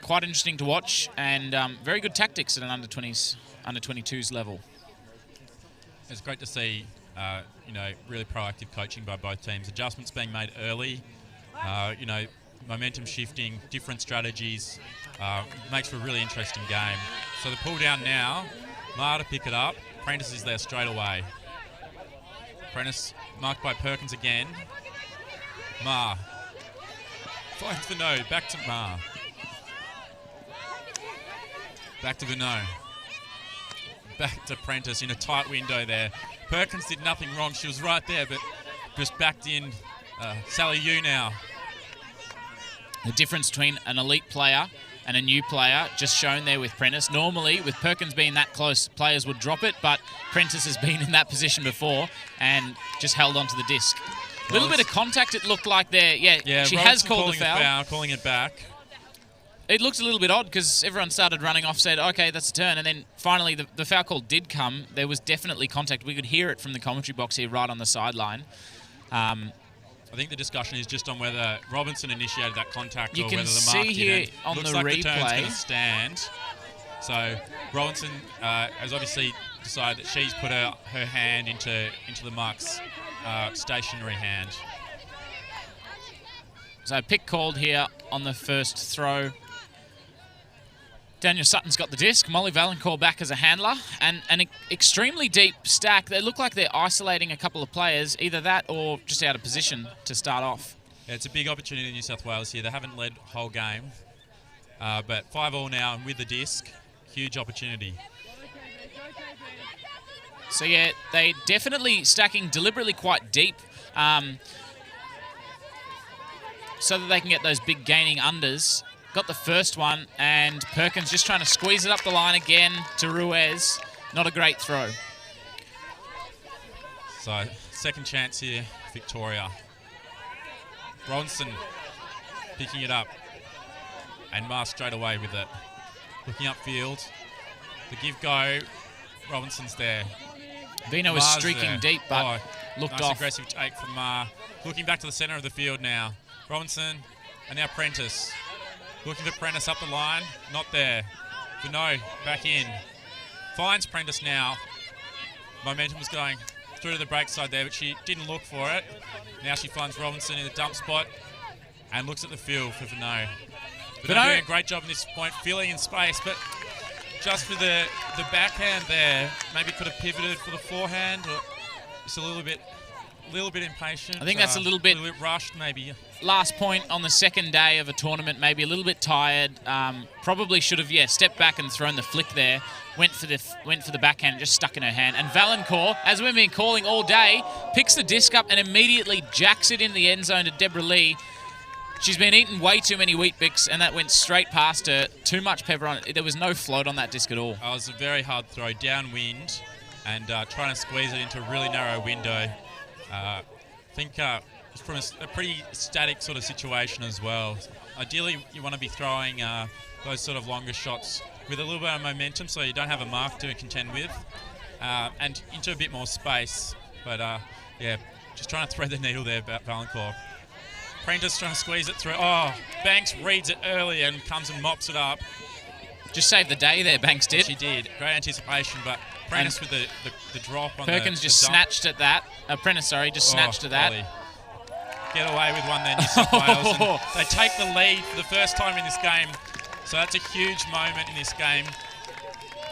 quite interesting to watch, and very good tactics at an under-22s level. It's great to see, really proactive coaching by both teams. Adjustments being made early, momentum shifting, different strategies, makes for a really interesting game. So the pull down now, Ma to pick it up. Prentice is there straight away. Prentice marked by Perkins again. Ma finds Vino, back to Ma. Back to Vino. Back to Prentice in a tight window there. Perkins did nothing wrong. She was right there, but just backed in. Sally Yu now. The difference between an elite player and a new player just shown there with Prentice. Normally, with Perkins being that close, players would drop it, but Prentice has been in that position before and just held onto the disc. A little bit of contact it looked like there. Yeah, she has called the foul. Calling it back. It looked a little bit odd because everyone started running off, said, okay, that's a turn. And then finally the foul call did come. There was definitely contact. We could hear it from the commentary box here right on the sideline. I think the discussion is just on whether Robinson initiated that contact or whether the mark didn't. You can see here on the replay. Looks like the turn's going to stand. So Robinson has obviously decided that she's put her hand into the mark's stationary hand. So pick called here on the first throw. Daniel Sutton's got the disc. Molly Valancourt back as a handler. And an extremely deep stack. They look like they're isolating a couple of players, either that or just out of position to start off. Yeah, it's a big opportunity in New South Wales here. They haven't led whole game. But 5-5 now and with the disc, huge opportunity. So, yeah, they definitely stacking deliberately quite deep so that they can get those big gaining unders. Got the first one, and Perkins just trying to squeeze it up the line again to Ruiz. Not a great throw. So, second chance here, Victoria. Bronson picking it up. And Ma straight away with it. Looking upfield. The give-go. Robinson's there. Vino is streaking deep, but looked off. Nice aggressive take from Ma. Looking back to the centre of the field now. Robinson, and now Prentice. Looking for Prentice up the line. Not there. Vino back in. Finds Prentice now. Momentum was going through to the break side there, but she didn't look for it. Now she finds Robinson in the dump spot and looks at the field for Vino. Vino doing a great job at this point, filling in space, but just with the backhand there, maybe could have pivoted for the forehand, or just a little bit impatient. I think that's a little bit rushed, maybe. Last point on the second day of a tournament, maybe a little bit tired. Probably should have, stepped back and thrown the flick there. Went for the backhand, just stuck in her hand. And Valancourt, as we've been calling all day, picks the disc up and immediately jacks it in the end zone to Deborah Lee. She's been eating way too many Weet-Bix, and that went straight past her. Too much pepper on it. There was no float on that disc at all. It was a very hard throw, downwind, and trying to squeeze it into a really narrow window. I think it's from a pretty static sort of situation as well. Ideally, you want to be throwing those sort of longer shots with a little bit of momentum so you don't have a mark to contend with, and into a bit more space. But, just trying to thread the needle there about Valancourt. Prentice trying to squeeze it through. Oh, Banks reads it early and comes and mops it up. Just saved the day there, Banks did. She did. Great anticipation, but Prentice with the drop on Perkins just snatched at that. Prentice, just snatched at that. Golly. Get away with one there, New South Wales. And they take the lead for the first time in this game. So that's a huge moment in this game.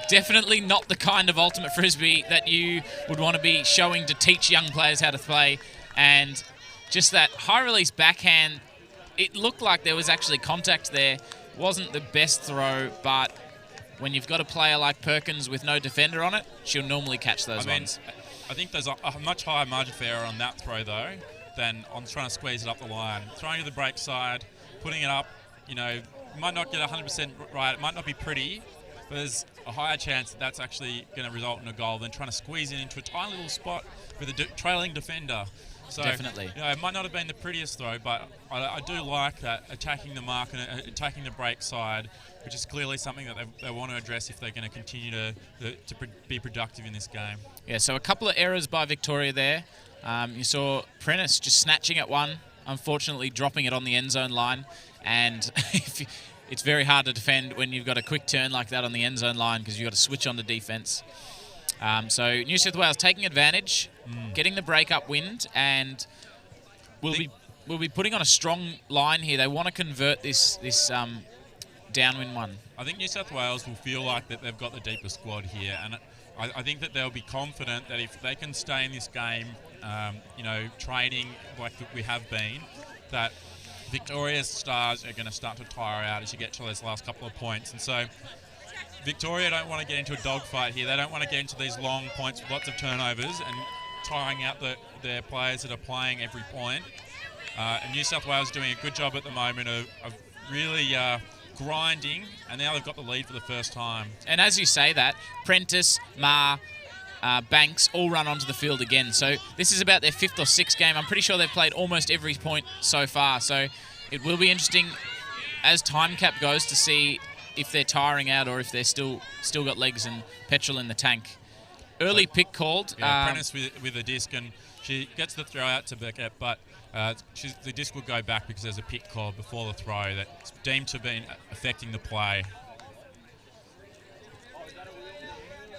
Definitely not the kind of ultimate frisbee that you would want to be showing to teach young players how to play. And just that high release backhand, it looked like there was actually contact there. Wasn't the best throw, but when you've got a player like Perkins with no defender on it, she'll normally catch those ones. I think there's a much higher margin for error on that throw, though, than on trying to squeeze it up the line. Throwing to the break side, putting it up, you know, might not get 100% right. It might not be pretty, but there's a higher chance that that's actually going to result in a goal than trying to squeeze it into a tiny little spot with a trailing defender. So, Definitely. You know, it might not have been the prettiest throw, but I do like that, attacking the mark and attacking the break side, which is clearly something that they want to address if they're going to continue to be productive in this game. Yeah, so a couple of errors by Victoria there. You saw Prentice just snatching at one, unfortunately dropping it on the end zone line. And it's very hard to defend when you've got a quick turn like that on the end zone line because you've got to switch on to defence. So New South Wales taking advantage, getting the break-up wind, and we'll be putting on a strong line here. They want to convert this downwind one. I think New South Wales will feel like that they've got the deeper squad here, and I think that they'll be confident that if they can stay in this game, you know, training like we have been, that Victoria's stars are going to start to tire out as you get to those last couple of points. And so Victoria don't want to get into a dogfight here. They don't want to get into these long points with lots of turnovers and tiring out their players that are playing every point. And New South Wales is doing a good job at the moment of really grinding, and now they've got the lead for the first time. And as you say that, Prentice, Ma, Banks all run onto the field again. So this is about their 5th or 6th game. I'm pretty sure they've played almost every point so far. So it will be interesting as time cap goes to see if they're tiring out or if they're still got legs and petrol in the tank. Early pick called. Yeah, Prentice with a disc, and she gets the throw out to Beckett, but the disc will go back because there's a pick called before the throw that's deemed to have been affecting the play.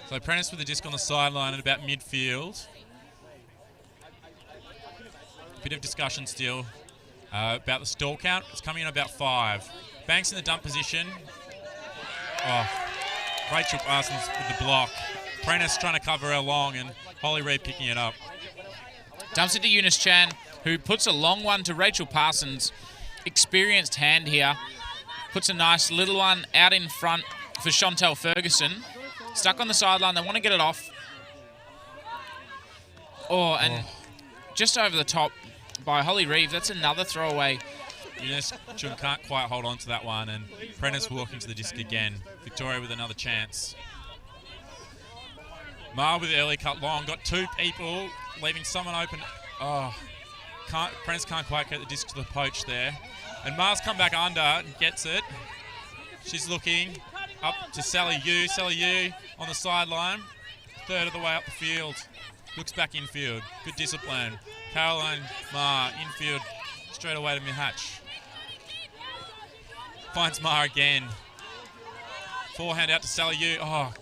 So Prentice with the disc on the sideline at about midfield. Bit of discussion still about the stall count. It's coming in about 5. Banks in the dump position. Oh, Rachel Parsons with the block. Prentice trying to cover her long, and Holly Reid picking it up. Dumps it to Eunice Chan, who puts a long one to Rachel Parsons. Experienced hand here. Puts a nice little one out in front for Chantel Ferguson. Stuck on the sideline. They want to get it off. Just over the top by Holly Reeve. That's another throwaway. Eunice can't quite hold on to that one, and Prentice walking to the disc again. Victoria with another chance. Mar with the early cut long. Got 2 people, leaving someone open. Prentice can't quite get the disc to the poach there. And Mar's come back under and gets it. She's looking up to Sally Yu. Sally Yu on the sideline. 1/3 of the way up the field. Looks back infield. Good discipline. Caroline Mar infield straight away to Mihatch. Finds Mar again. Forehand out to Sally Yu.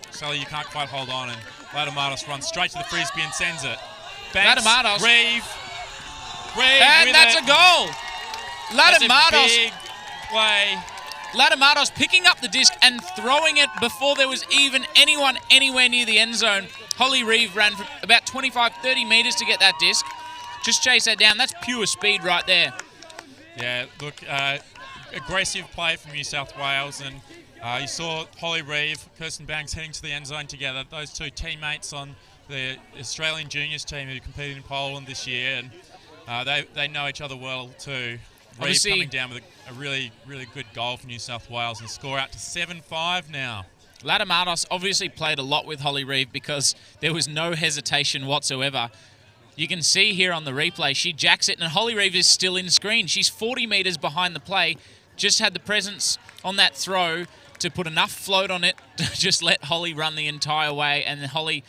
Sally Yu can't quite hold on, and Ladamatos runs straight to the frisbee and sends it. Banks, Ladamatos. Reeve, And that's a goal. Ladamatos. Big play. Ladamatos picking up the disc and throwing it before there was even anyone anywhere near the end zone. Holly Reeve ran for about 25-30 metres to get that disc. Just chase that down. That's pure speed right there. Yeah, look, aggressive play from New South Wales, and you saw Holly Reeve, Kirsten Banks heading to the end zone together. Those two teammates on the Australian juniors team who competed in Poland this year, and they know each other well too. Reeve coming down with a really, really good goal for New South Wales, and score out to 7-5 now. Ladamatos obviously played a lot with Holly Reeve because there was no hesitation whatsoever. You can see here on the replay, she jacks it, and Holly Reeve is still in screen. She's 40 metres behind the play, just had the presence on that throw to put enough float on it to just let Holly run the entire way, and then Holly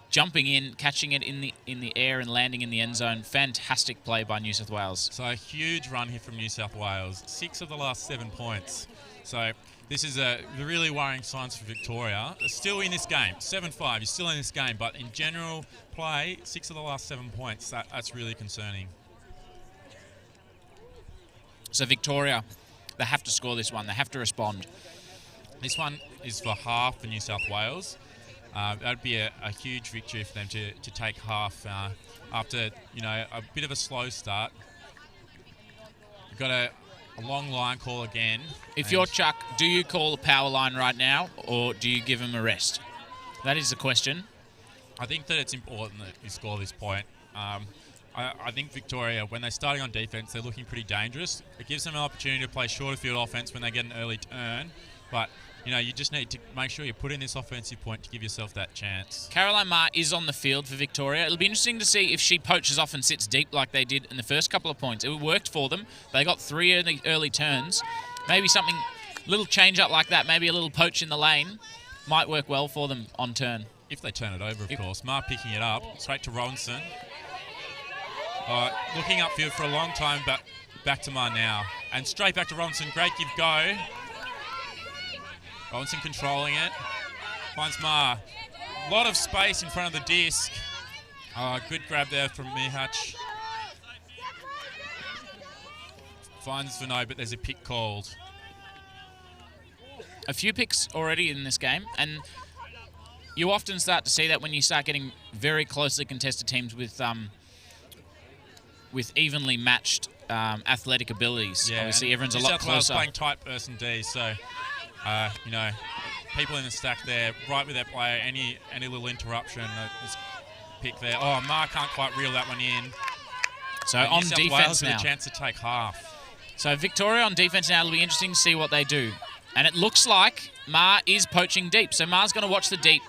jumping in, catching it in the air and landing in the end zone. Fantastic play by New South Wales. So a huge run here from New South Wales. 6 of the last 7 points. So this is the really worrying signs for Victoria. They're still in this game. 7-5, you're still in this game, but in general play, 6 of the last 7 points. That's really concerning. So Victoria, they have to score this one. They have to respond. This one is for half for New South Wales. That would be a huge victory for them to take half after a bit of a slow start. You've got a long line call again. If you're Chuck, do you call a power line right now, or do you give him a rest? That is the question. I think that it's important that you score this point. I think Victoria, when they're starting on defense, they're looking pretty dangerous. It gives them an opportunity to play shorter field offense when they get an early turn. But, you just need to make sure you put in this offensive point to give yourself that chance. Caroline Marr is on the field for Victoria. It'll be interesting to see if she poaches off and sits deep like they did in the first couple of points. It worked for them. They got 3 early turns. Maybe something, little change up like that, maybe a little poach in the lane might work well for them on turn. If they turn it over, of course. Marr picking it up, straight to Robinson. Looking upfield for a long time, but back to Marr now. And straight back to Robinson. Great give go. Robinson controlling it. Finds Marr. A lot of space in front of the disc. Good grab there from Mihach. Finds Vino, but there's a pick called. A few picks already in this game, and you often start to see that when you start getting very closely contested teams with evenly matched athletic abilities. Yeah, obviously everyone's a lot closer. Playing tight person D, so people in the stack there, right with their player. Any little interruption, this pick there. Oh, Marr can't quite reel that one in. So on defense now, with a chance to take half. So Victoria on defense now. It'll be interesting to see what they do. And it looks like Marr is poaching deep. So Marr's going to watch the deep.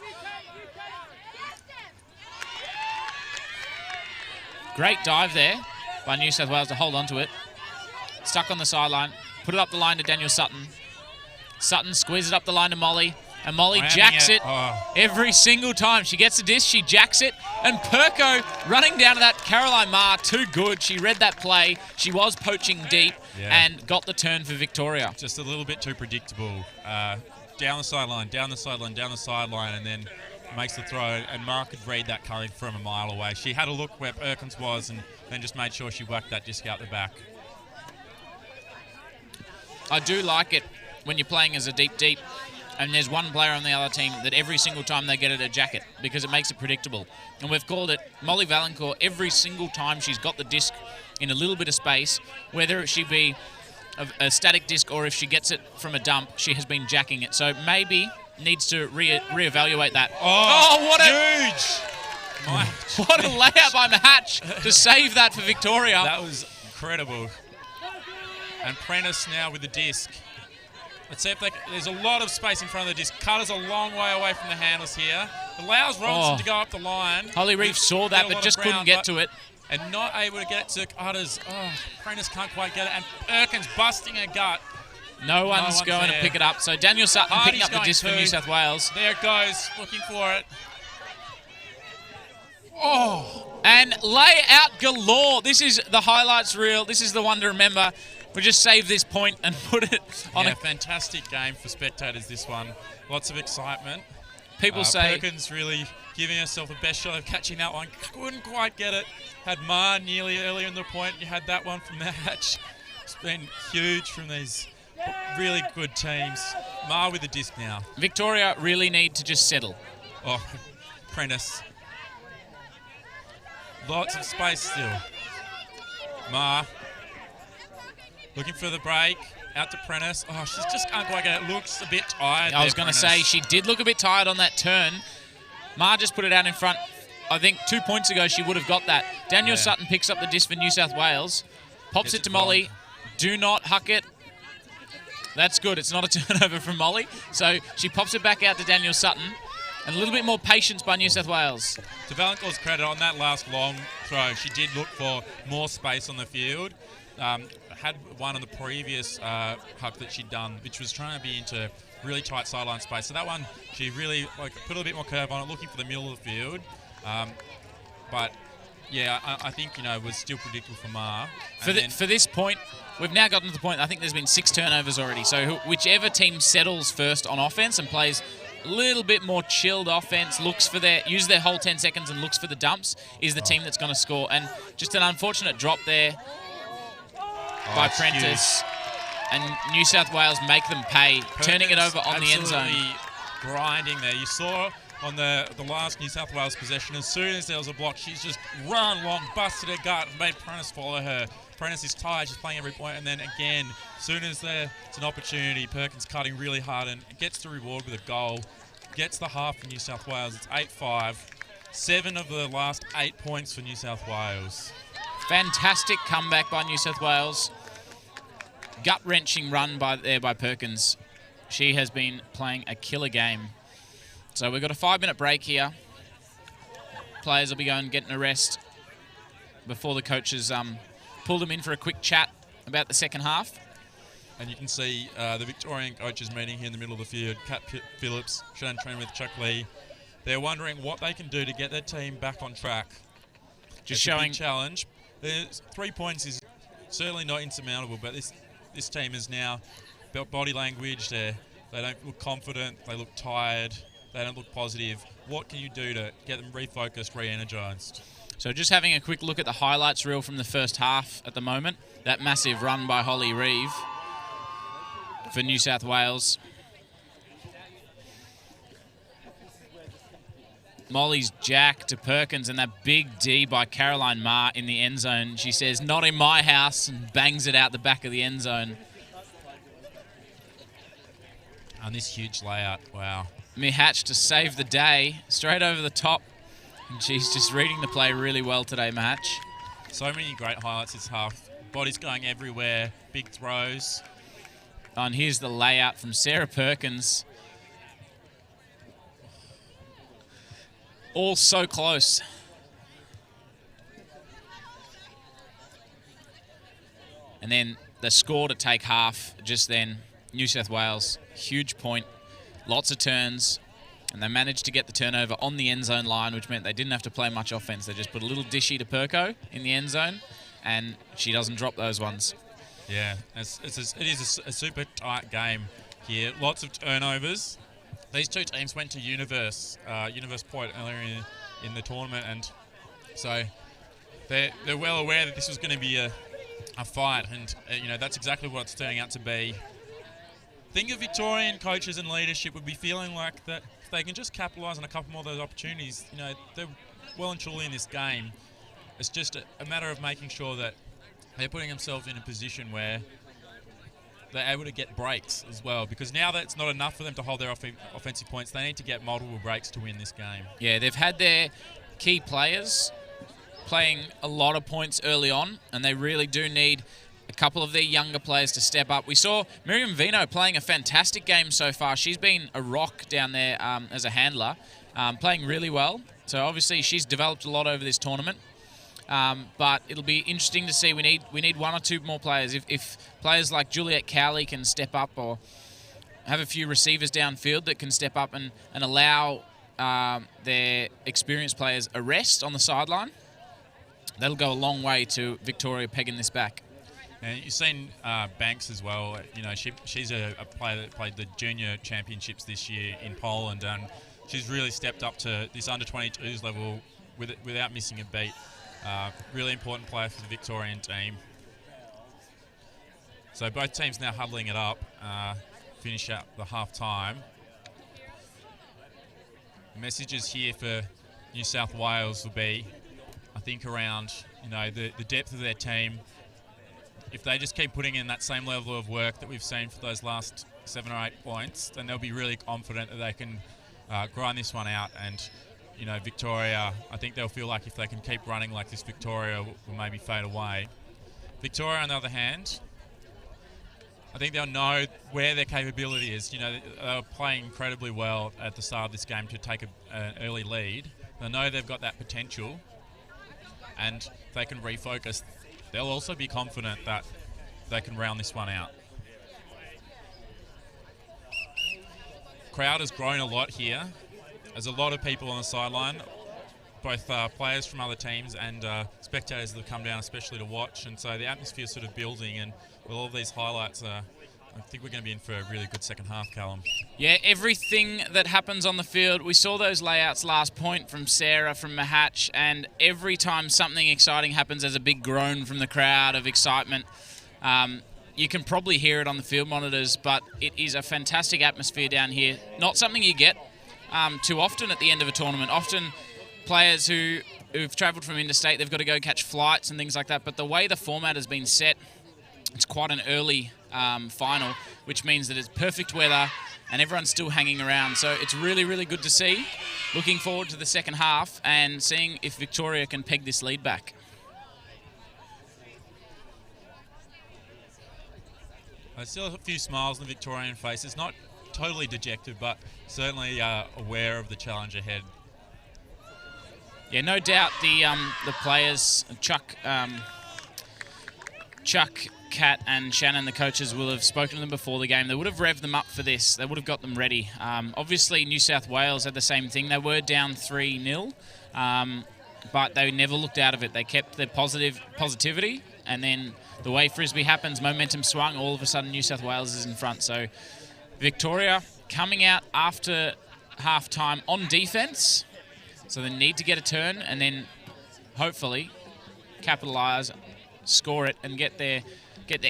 Great dive there by New South Wales to hold on to it. Stuck on the sideline. Put it up the line to Daniel Sutton. Sutton squeezes it up the line to Molly. And Molly jacks it every single time. She gets the disc, she jacks it. And Perko running down to that. Caroline Marr, too good. She read that play. She was poaching deep and got the turn for Victoria. Just a little bit too predictable. Down the sideline, down the sideline, down the sideline, and then makes the throw. And Marr could read that coming from a mile away. She had a look where Perkins was and then just made sure she whacked that disc out the back. I do like it when you're playing as a deep and there's one player on the other team that every single time they get it a jacket because it makes it predictable. And we've called it Molly Valancourt every single time she's got the disc in a little bit of space, whether she be a static disc or if she gets it from a dump, she has been jacking it. So maybe needs to reevaluate that. What huge! What a layup by Mahatch to save that for Victoria. That was incredible. And Prentice now with the disc. Let's see if there's a lot of space in front of the disc. Cutter's a long way away from the handlers here. Allows Robinson to go up the line. Holly Reeve saw that, but just couldn't get to it. And not able to get it to Cutter's. Prentice can't quite get it. And Perkins busting her gut. No one's going to pick it up. So Daniel Sutton picking up the disc for New South Wales. There it goes, looking for it. And layout galore. This is the highlights reel. This is the one to remember. We just save this point and put it on a fantastic game for spectators, this one. Lots of excitement. People say Perkins really giving herself the best shot of catching that one. Couldn't quite get it. Had Marr nearly earlier in the point. You had that one from the hatch. It's been huge from these really good teams. Marr with the disc now. Victoria really need to just settle. Prentice. Lots of space still. Marr. Looking for the break. Out to Prentice. She just can't quite get it. Looks a bit tired. I was going to say, she did look a bit tired on that turn. Marr just put it out in front. I think 2 points ago she would have got that. Daniel Sutton picks up the disc for New South Wales. Pops it to Molly. Do not huck it. That's good. It's not a turnover from Molly. So she pops it back out to Daniel Sutton. And a little bit more patience by New South Wales. To Valancourt's credit, on that last long throw, she did look for more space on the field. Had one on the previous huck that she'd done, which was trying to be into really tight sideline space. So that one, she really put a little bit more curve on it, looking for the middle of the field. But yeah, I think was still predictable for Marr. For this point, we've now gotten to the point. I think there's been 6 turnovers already. So whichever team settles first on offense and plays a little bit more chilled offense, uses their whole 10 seconds and looks for the dumps, is the team that's going to score. And just an unfortunate drop there by Prentice. And New South Wales make them pay, turning it over on the end zone. Grinding there. You saw on the last New South Wales possession, as soon as there was a block, she's just run long, busted her gut, and made Prentice follow her. Prentice is tired, she's playing every point, and then again, as soon as it's an opportunity, Perkins cutting really hard and gets the reward with a goal. Gets the half for New South Wales. It's 8-5. 7 of the last 8 points for New South Wales. Fantastic comeback by New South Wales. Gut-wrenching run by Perkins. She has been playing a killer game. So we've got a 5-minute break here. Players will be going getting a rest before the coaches pull them in for a quick chat about the second half. And you can see the Victorian coaches meeting here in the middle of the field. Kat Phillips, Shannon Train with Chuck Lee. They're wondering what they can do to get their team back on track. Just it's showing a big challenge. 3 points is certainly not insurmountable, but this team is now built body language. They don't look confident. They look tired. They don't look positive. What can you do to get them refocused, re-energized? So just having a quick look at the highlights reel from the first half at the moment. That massive run by Holly Reeve for New South Wales. Molly's jack to Perkins and that big D by Caroline Marr in the end zone. She says, "Not in my house," and bangs it out the back of the end zone. And this huge layout, wow. Mihatch to save the day, straight over the top. And she's just reading the play really well today, Mihatch. So many great highlights this half. Bodies going everywhere, big throws. And here's the layout from Sarah Perkins. All so close. And then the score to take half just then. New South Wales, huge point, lots of turns, and they managed to get the turnover on the end zone line, which meant they didn't have to play much offense. They just put a little dishy to Perko in the end zone, and she doesn't drop those ones. Yeah, it is a super tight game here. Lots of turnovers. These two teams went to Universe Point earlier in the tournament, and so they're well aware that this was going to be a fight, and that's exactly what it's turning out to be. I think the Victorian coaches and leadership would be feeling like that if they can just capitalise on a couple more of those opportunities, they're well and truly in this game. It's just a matter of making sure that they're putting themselves in a position where they're able to get breaks as well, because now that it's not enough for them to hold their offensive points, they need to get multiple breaks to win this game. Yeah, they've had their key players playing a lot of points early on, and they really do need a couple of their younger players to step up. We saw Miriam Vino playing a fantastic game so far. She's been a rock down there as a handler, playing really well. So obviously she's developed a lot over this tournament. But it'll be interesting to see. We need one or two more players. If players like Juliet Cowley can step up, or have a few receivers downfield that can step up and allow their experienced players a rest on the sideline, that'll go a long way to Victoria pegging this back. And you've seen Banks as well. She's a player that played the junior championships this year in Poland, and she's really stepped up to this under-22s level without missing a beat. Really important player for the Victorian team. So both teams now huddling it up, finish up the half-time. The messages here for New South Wales will be, I think, around the depth of their team. If they just keep putting in that same level of work that we've seen for those last 7 or 8 points, then they'll be really confident that they can grind this one out. And Victoria, I think they'll feel like if they can keep running like this, Victoria will maybe fade away. Victoria, on the other hand, I think they'll know where their capability is. They were playing incredibly well at the start of this game to take an early lead. They know they've got that potential, and if they can refocus, they'll also be confident that they can round this one out. Crowd has grown a lot here. There's a lot of people on the sideline, both players from other teams and spectators that have come down especially to watch, and so the atmosphere is sort of building, and with all of these highlights, I think we're going to be in for a really good second half, Callum. Yeah, everything that happens on the field, we saw those layouts last point from Sarah, from Mahatch, and every time something exciting happens, there's a big groan from the crowd of excitement. You can probably hear it on the field monitors, but it is a fantastic atmosphere down here. Not something you get too often at the end of a tournament. Often players who've travelled from interstate, they've got to go catch flights and things like that, but the way the format has been set, it's quite an early final, which means that it's perfect weather. and everyone's still hanging around. So it's really, really good to see. Looking forward to the second half and seeing if Victoria can peg this lead back. There's still a few smiles on the Victorian faces. Not totally dejected, but certainly aware of the challenge ahead. Yeah, no doubt the players, Chuck, Kat and Shannon, the coaches, will have spoken to them before the game. They would have revved them up for this. They would have got them ready. Obviously, New South Wales had the same thing. They were down 3-0, but they never looked out of it. They kept their positivity, and then the way Frisbee happens, momentum swung. All of a sudden, New South Wales is in front. So Victoria coming out after half-time on defence. So they need to get a turn and then hopefully capitalise, score it, and get their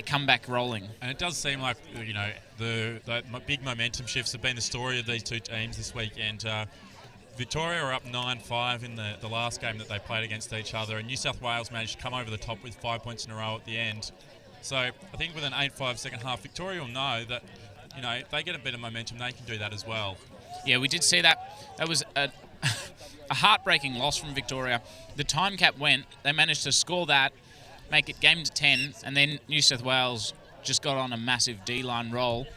comeback rolling. And it does seem like, you know, the big momentum shifts have been the story of these two teams this weekend. Victoria are up 9-5 in the last game that they played against each other, and New South Wales managed to come over the top with 5 points in a row at the end. So I think with an 8-5 second half, Victoria will know that, you know, if they get a bit of momentum, they can do that as well. Yeah, we did see that. That was a heartbreaking loss from Victoria. The time cap went, they managed to score that, make it game to 10, and then New South Wales just got on a massive D-line roll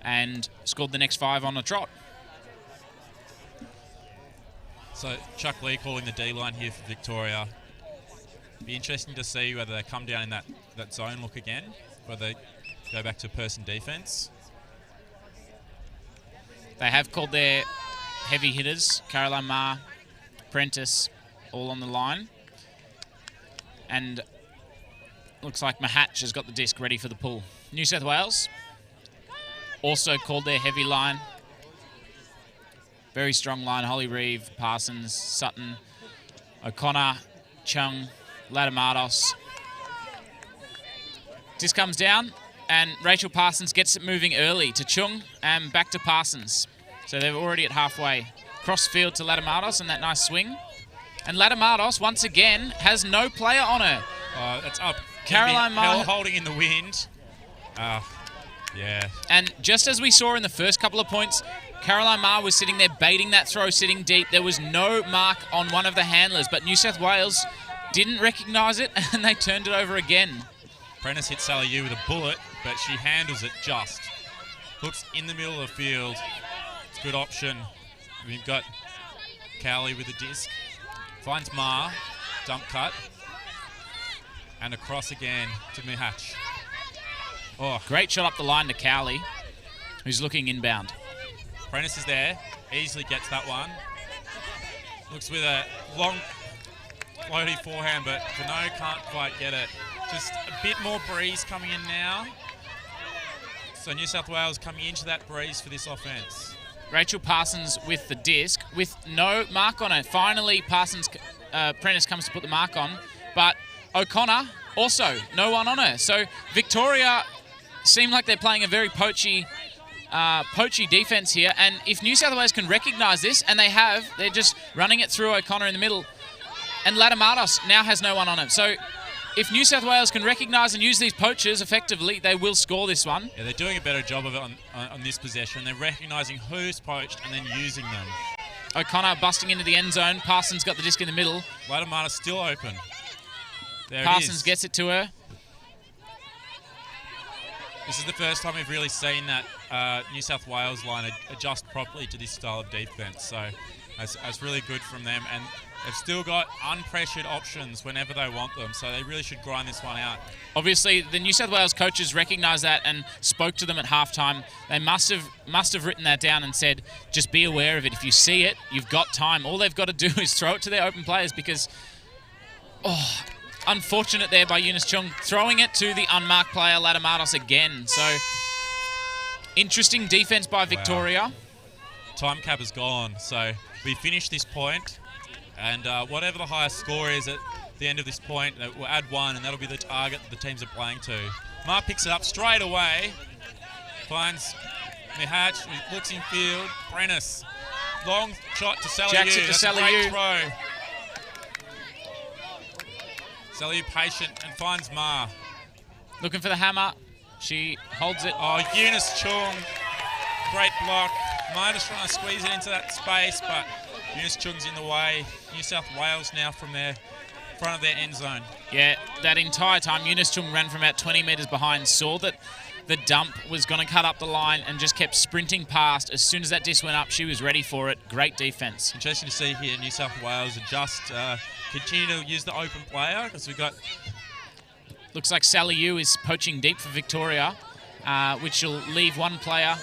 and scored the next 5 on a trot. So Chuck Lee calling the D-line here for Victoria. Be interesting to see whether they come down in that zone look again, whether they go back to person defence. They have called their heavy hitters, Caroline Marr, Prentice, all on the line. And looks like Mahatch has got the disc ready for the pull. New South Wales also called their heavy line. Very strong line. Holly Reeve, Parsons, Sutton, O'Connor, Chung, Latamatos. Disc comes down and Rachel Parsons gets it moving early to Chung and back to Parsons. So they're already at halfway. Cross field to Latamatos and that nice swing. And Latamatos, once again, has no player on her. That's up. Caroline Marr holding in the wind. Yeah. And just as we saw in the first couple of points, Caroline Marr was sitting there baiting that throw, sitting deep. There was no mark on one of the handlers, but New South Wales didn't recognise it, and they turned it over again. Prentice hit Sally Yu with a bullet, but she handles it just. Hooks in the middle of the field. It's a good option. We've got Cowley with a disc. Finds Marr. Dump cut. And across again to Mihatch. Oh, great shot up the line to Cowley, who's looking inbound. Prentice is there. Easily gets that one. Looks with a long, floaty forehand, but Cano can't quite get it. Just a bit more breeze coming in now. So New South Wales coming into that breeze for this offense. Rachel Parsons with the disc, with no mark on it. Finally, Prentice comes to put the mark on, but O'Connor also no one on her. So Victoria seem like they're playing a very poachy defense here, and if New South Wales can recognise this, and they're just running it through O'Connor in the middle, and Latamatos now has no one on him. So if New South Wales can recognise and use these poachers effectively, they will score this one. Yeah, they're doing a better job of it on this possession. They're recognising who's poached and then using them. O'Connor busting into the end zone. Parsons got the disc in the middle. Latamatos still open. There Parsons gets it to her. This is the first time we've really seen that New South Wales line adjust properly to this style of defence. So that's really good from them. And they've still got unpressured options whenever they want them. So they really should grind this one out. Obviously, the New South Wales coaches recognised that and spoke to them at halftime. They must have written that down and said, just be aware of it. If you see it, you've got time. All they've got to do is throw it to their open players because... unfortunate there by Eunice Chung, throwing it to the unmarked player, Latamatos, again. So, interesting defense by Victoria. Wow. Time cap is gone. So, we finish this point, and whatever the highest score is at the end of this point, we'll add 1, and that'll be the target that the teams are playing to. Marr picks it up straight away. Finds Mihatch, who looks in field. Prentice. Long shot to Sally Yu. Jacks it to Sally Yu. Throw. Sally patient and finds Marr. Looking for the hammer. She holds it. Oh, Eunice Chung Great block. Midas trying to squeeze it into that space, but Eunice Chung's in the way. New South Wales now from their front of their end zone. Yeah, that entire time, Eunice Chung ran from about 20 metres behind, saw that the dump was going to cut up the line and just kept sprinting past. As soon as that disc went up, she was ready for it. Great defence. Interesting to see here New South Wales adjust, continue to use the open player, because we've got... Looks like Sally Yu is poaching deep for Victoria, which will leave one player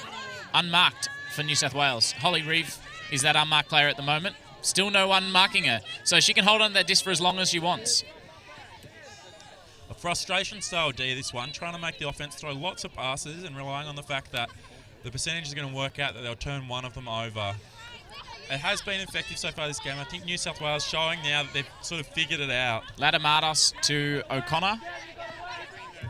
unmarked for New South Wales. Holly Reeve is that unmarked player at the moment. Still no one marking her, so she can hold on to that disc for as long as she wants. A frustration style D, this one, trying to make the offense throw lots of passes and relying on the fact that the percentage is going to work out that they'll turn one of them over. It has been effective so far this game. I think New South Wales showing now that they've sort of figured it out. Ladamatos to O'Connor.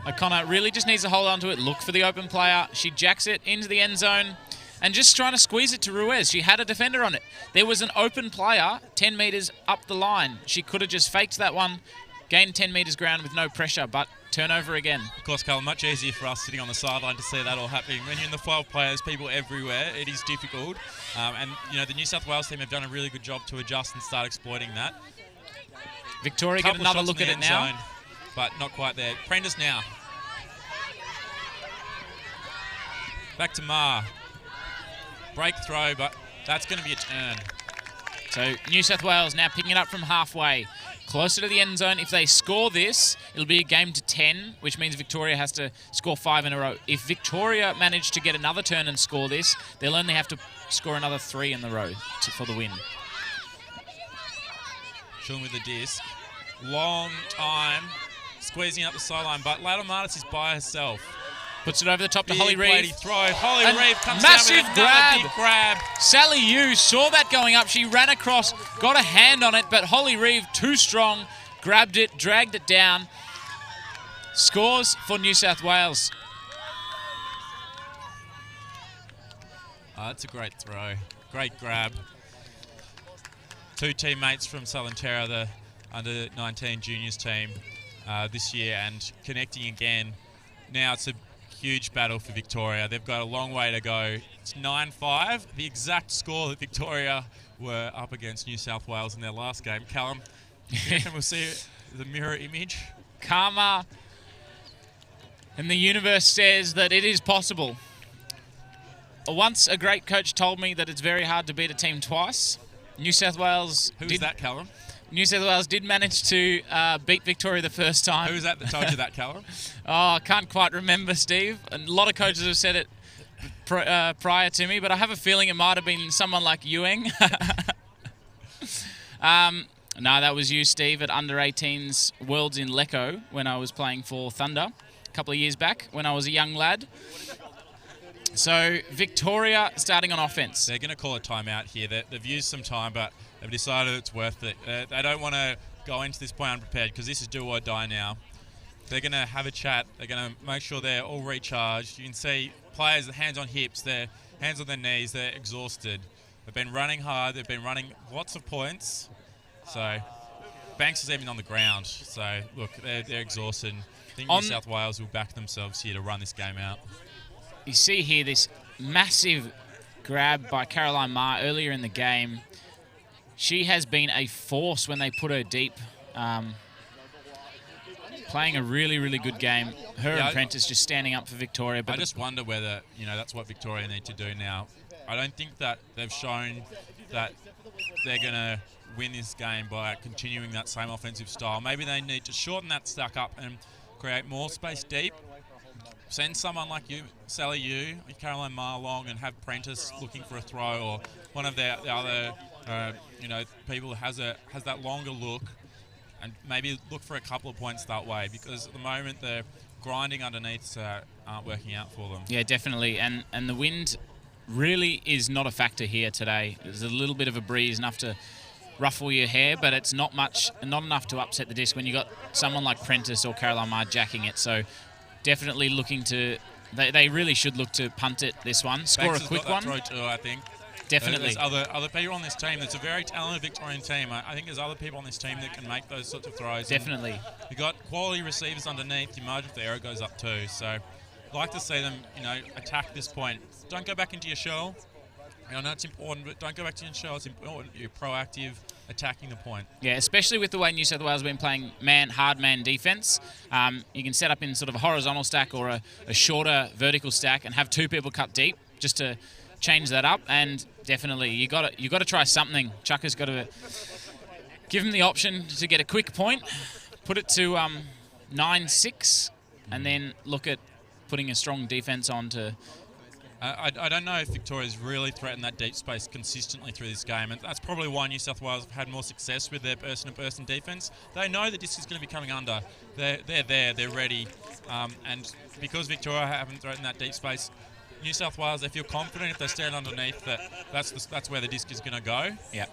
O'Connor really just needs to hold on to it, look for the open player. She jacks it into the end zone and just trying to squeeze it to Ruiz. She had a defender on it. There was an open player 10 metres up the line. She could have just faked that one, gained 10 metres ground with no pressure, but turnover again. Of course, Callum, much easier for us sitting on the sideline to see that all happening. When you're in the flow of players, people everywhere, it is difficult. And, you know, the New South Wales team have done a really good job to adjust and start exploiting that. Victoria get another look at it now. Zone, but not quite there. Prentice now. Back to Ma. Break throw, but that's going to be a turn. So New South Wales now picking it up from halfway. Closer to the end zone. If they score this, it'll be a game to 10, which means Victoria has to score 5 in a row. If Victoria manage to get another turn and score this, they'll only have to score another 3 in the row for the win. Chung with the disc. Long time squeezing up the sideline, but Layla Martis is by herself. Puts it over the top to Holly Reeve. Throw. Holly Reeve comes massive down with another big grab. Sally Yu saw that going up. She ran across, got a hand on it, but Holly Reeve, too strong, grabbed it, dragged it down. Scores for New South Wales. That's a great throw. Great grab. 2 teammates from Southern Terra, the under-19 juniors team this year, and connecting again. Now it's a huge battle for Victoria. They've got a long way to go. It's 9-5, the exact score that Victoria were up against New South Wales in their last game. Callum, and we'll see the mirror image. Karma and the universe says that it is possible. Once a great coach told me that it's very hard to beat a team twice. New South Wales... Who is that, Callum? New South Wales did manage to beat Victoria the first time. Who was that told you that, Callum? I can't quite remember, Steve. A lot of coaches have said it prior to me, but I have a feeling it might have been someone like Ewing. No, that was you, Steve, at under-18s Worlds in Lecco when I was playing for Thunder a couple of years back when I was a young lad. So Victoria starting on offense. They're going to call a timeout here. They've used some time, but they've decided it's worth it. They don't want to go into this point unprepared because this is do or die now. They're going to have a chat. They're going to make sure they're all recharged. You can see players, hands on hips, their hands on their knees, they're exhausted. They've been running hard. They've been running lots of points. So Banks is even on the ground. So, look, they're exhausted. I think New South Wales will back themselves here to run this game out. You see here this massive grab by Caroline Ma earlier in the game. She has been a force when they put her deep. Playing a really, really good game. Her and Prentice just standing up for Victoria. But I just wonder whether, that's what Victoria need to do now. I don't think that they've shown that they're going to win this game by continuing that same offensive style. Maybe they need to shorten that stack up and create more space deep. Send someone like you, Sally Yu, Caroline Ma along and have Prentice looking for a throw, or one of the other people who has that longer look, and maybe look for a couple of points that way, because at the moment the grinding underneath aren't working out for them. Yeah, definitely. And the wind really is not a factor here today. There's a little bit of a breeze, enough to ruffle your hair, but it's not enough to upset the disc when you got someone like Prentice or Caroline Ma jacking it. So definitely looking to, they really should look to punt it this one. Score Banks a quick has got one. that throw too, I think. Definitely. There's other people on this team. It's a very talented Victorian team. I think there's other people on this team that can make those sorts of throws. Definitely. You've got quality receivers underneath. Your margin for error goes up too. So, like to see them, attack this point. Don't go back into your shell. I know it's important, but don't go back to your shell. It's important you're proactive, attacking the point. Yeah, especially with the way New South Wales have been playing hard man defence. You can set up in sort of a horizontal stack or a shorter vertical stack and have 2 people cut deep just to change that up. And definitely, you got to try something. Chucker's got to give him the option to get a quick point, put it to 9-6, and then look at putting a strong defence on to. I don't know if Victoria's really threatened that deep space consistently through this game, and that's probably why New South Wales have had more success with their person-to-person defence. They know that this is going to be coming under. They're there, they're ready, and because Victoria haven't threatened that deep space, New South Wales, they feel confident if they stand underneath that's where the disc is going to go. Yeah.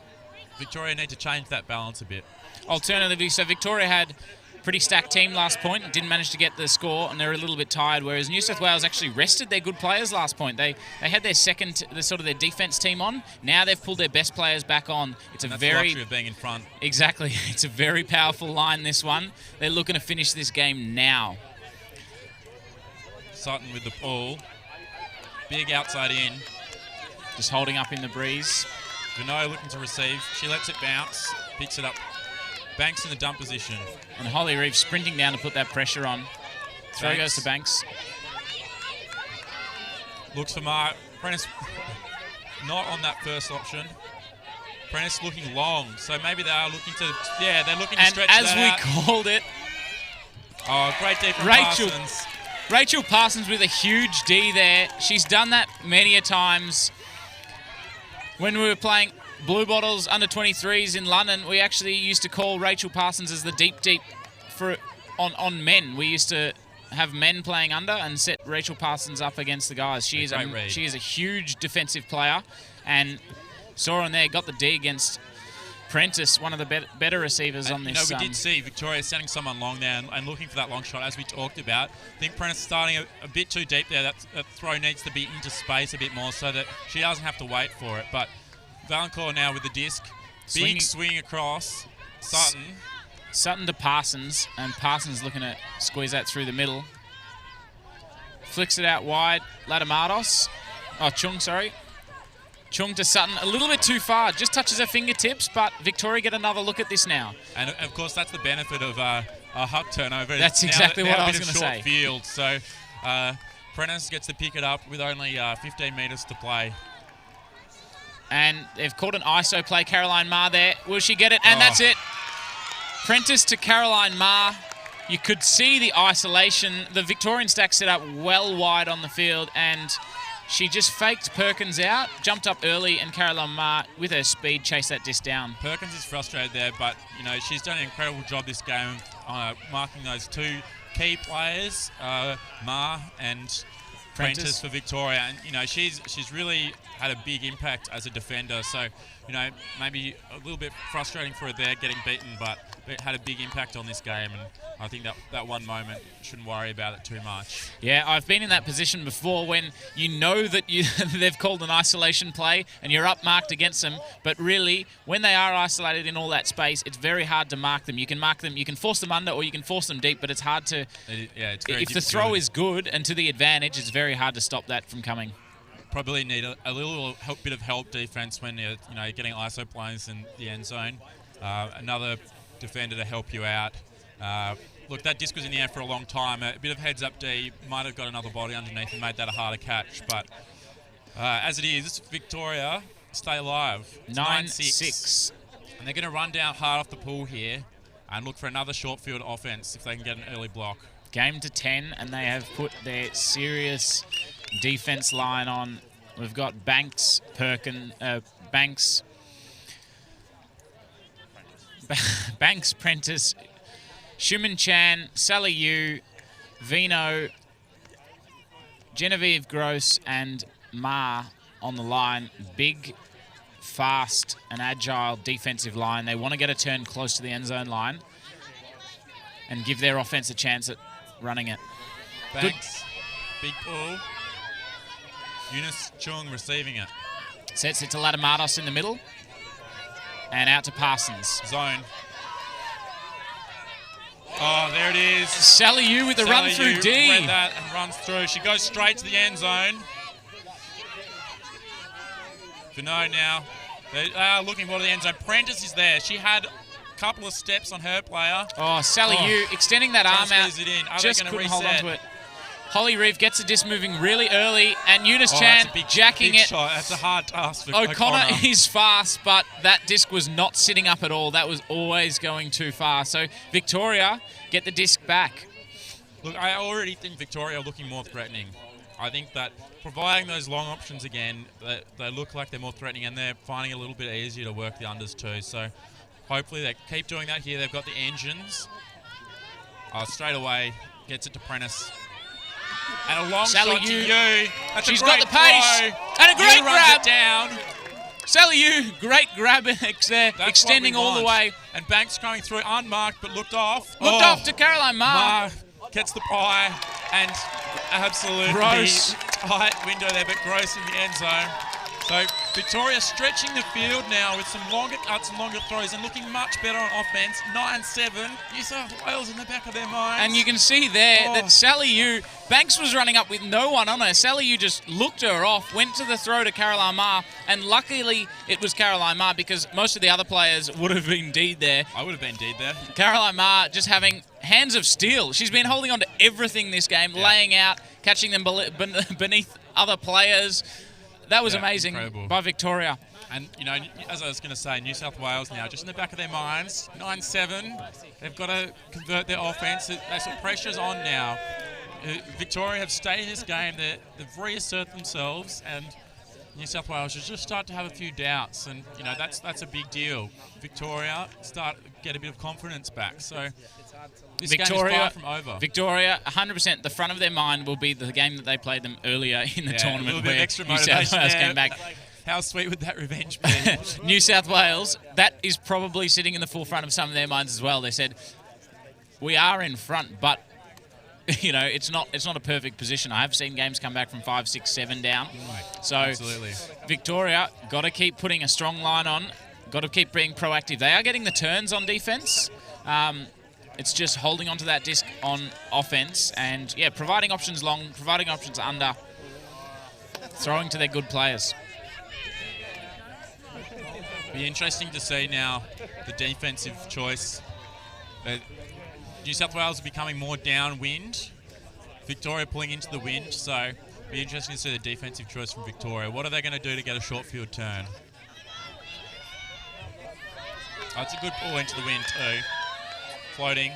Victoria need to change that balance a bit. Alternatively, so Victoria had pretty stacked team last point, didn't manage to get the score, and they're a little bit tired, whereas New South Wales actually rested their good players last point. They had their their defence team on. Now they've pulled their best players back on. It's that's the luxury of being in front. Exactly. It's a very powerful line, this one. They're looking to finish this game now. Sutton with the ball. Big outside in. Just holding up in the breeze. Vino looking to receive. She lets it bounce, picks it up. Banks in the dump position. And Holly Reeve sprinting down to put that pressure on. Throw goes to Banks. Looks for Mark. Prentice not on that first option. Prentice looking long, so maybe they are looking to, they're looking to stretch that out. And as we called it, great D from Parsons. Rachel Parsons with a huge D there. She's done that many a times. When we were playing Blue Bottles under 23s in London, we actually used to call Rachel Parsons as the deep on men. We used to have men playing under and set Rachel Parsons up against the guys. She is a huge defensive player, and saw her on there, got the D against Prentice, one of the better receivers on this. We did see Victoria sending someone long there and looking for that long shot, as we talked about. I think Prentice starting a bit too deep there. That throw needs to be into space a bit more so that she doesn't have to wait for it. But Valancourt now with the disc. Big swing across. Sutton to Parsons, and Parsons looking to squeeze that through the middle. Flicks it out wide. Chung, sorry. Chung to Sutton, a little bit too far. Just touches her fingertips, but Victoria get another look at this now. And, of course, that's the benefit of a huck turnover. That's exactly what I was going to say. Short field, so Prentice gets to pick it up with only 15 metres to play. And they've called an ISO play. Caroline Marr there. Will she get it? And that's it. Prentice to Caroline Marr. You could see the isolation. The Victorian stack set up well wide on the field, and she just faked Perkins out, jumped up early, and Caroline Marr, with her speed, chased that disc down. Perkins is frustrated there, but she's done an incredible job this game marking those 2 key players, Marr and Prentice for Victoria. And she's really had a big impact as a defender. So maybe a little bit frustrating for her there, getting beaten, but it had a big impact on this game, and I think that one moment, shouldn't worry about it too much. Yeah, I've been in that position before when you know that they've called an isolation play and you're up marked against them, but really, when they are isolated in all that space, it's very hard to mark them. You can mark them, you can force them under, or you can force them deep, but it's hard to... It's very if the throw is good and to the advantage, it's very hard to stop that from coming. Probably need a little bit of help defense when you're getting ISO plays in the end zone. Another defender to help you out. Look, that disc was in the air for a long time. A bit of heads up D, might have got another body underneath and made that a harder catch. But as it is, Victoria stay alive. 9-6. And they're going to run down hard off the pool here and look for another short field offense if they can get an early block. Game to 10, and they have put their serious defense line on. We've got Banks, Banks, Prentice, Shuman Chan, Sally Yu, Vino, Genevieve Gross, and Ma on the line. Big, fast, and agile defensive line. They want to get a turn close to the end zone line and give their offense a chance at running it. Banks, big pull. Eunice Chung receiving it. Sets it to Latamatos in the middle. And out to Parsons. Zone. Oh, there it is. Sally Yu with the run through D. Read that and runs through. She goes straight to the end zone. Vinod now. They are looking for the end zone. Prentice is there. She had a couple of steps on her player. Oh, Sally Yu extending that arm out. It in. Are just they gonna couldn't reset? hold on to it. Holly Reeve gets the disc moving really early, and Eunice Chan jacking it. Shot. That's a hard task for O'Connor is fast, but that disc was not sitting up at all. That was always going too far. So Victoria get the disc back. Look, I already think Victoria are looking more threatening. I think that providing those long options again, they look like they're more threatening, and they're finding it a little bit easier to work the unders too. So hopefully they keep doing that here. They've got the engines. Straight away, gets it to Prentice. And a long Sally shot to Yu. Yu. That's She's a great got the pace. throw. And a great Yu runs grab. it down. Sally Yu, great grab there, That's extending what we all the want. way. And Banks going through unmarked but looked off. Looked off to Caroline Ma Ma. gets the pie and absolutely Gross. tight window there, but Gross in the end zone. So Victoria stretching the field now with some longer cuts and longer throws and looking much better on offense. 9-7. New South Wales in the back of their minds. And you can see there that Sally Yu, Banks was running up with no one on her. Sally Yu just looked her off, went to the throw to Caroline Ma, and luckily it was Caroline Ma because most of the other players would have been D'd there. I would have been D'd there. Caroline Ma just having hands of steel. She's been holding on to everything this game, laying out, catching them beneath other players. That was amazing incredible. by Victoria. And, you know, as I was going to say, New South Wales now, just in the back of their minds, 9-7. They've got to convert their offense. That's what pressure's on now. Victoria have stayed in this game. They've reasserted themselves, and New South Wales should just start to have a few doubts. And, you know, that's a big deal. Victoria get a bit of confidence back. So this game is far from over. Victoria, 100%, the front of their mind will be the game that they played them earlier in the tournament, a little bit where of extra New South motivation Wales there. came back. How sweet would that revenge be? New South Wales, that is probably sitting in the forefront of some of their minds as well. They said, we are in front, but you know, it's not a perfect position. I have seen games come back from 5, 6, 7 down. So Absolutely. Victoria, got to keep putting a strong line on, got to keep being proactive. They are getting the turns on defense. It's just holding onto that disc on offense and, yeah, providing options long, providing options under, throwing to their good players. Be interesting to see now the defensive choice. New South Wales are becoming more downwind. Victoria pulling into the wind, so be interesting to see the defensive choice from Victoria. What are they going to do to get a short field turn? That's a good ball into the wind too. Floating.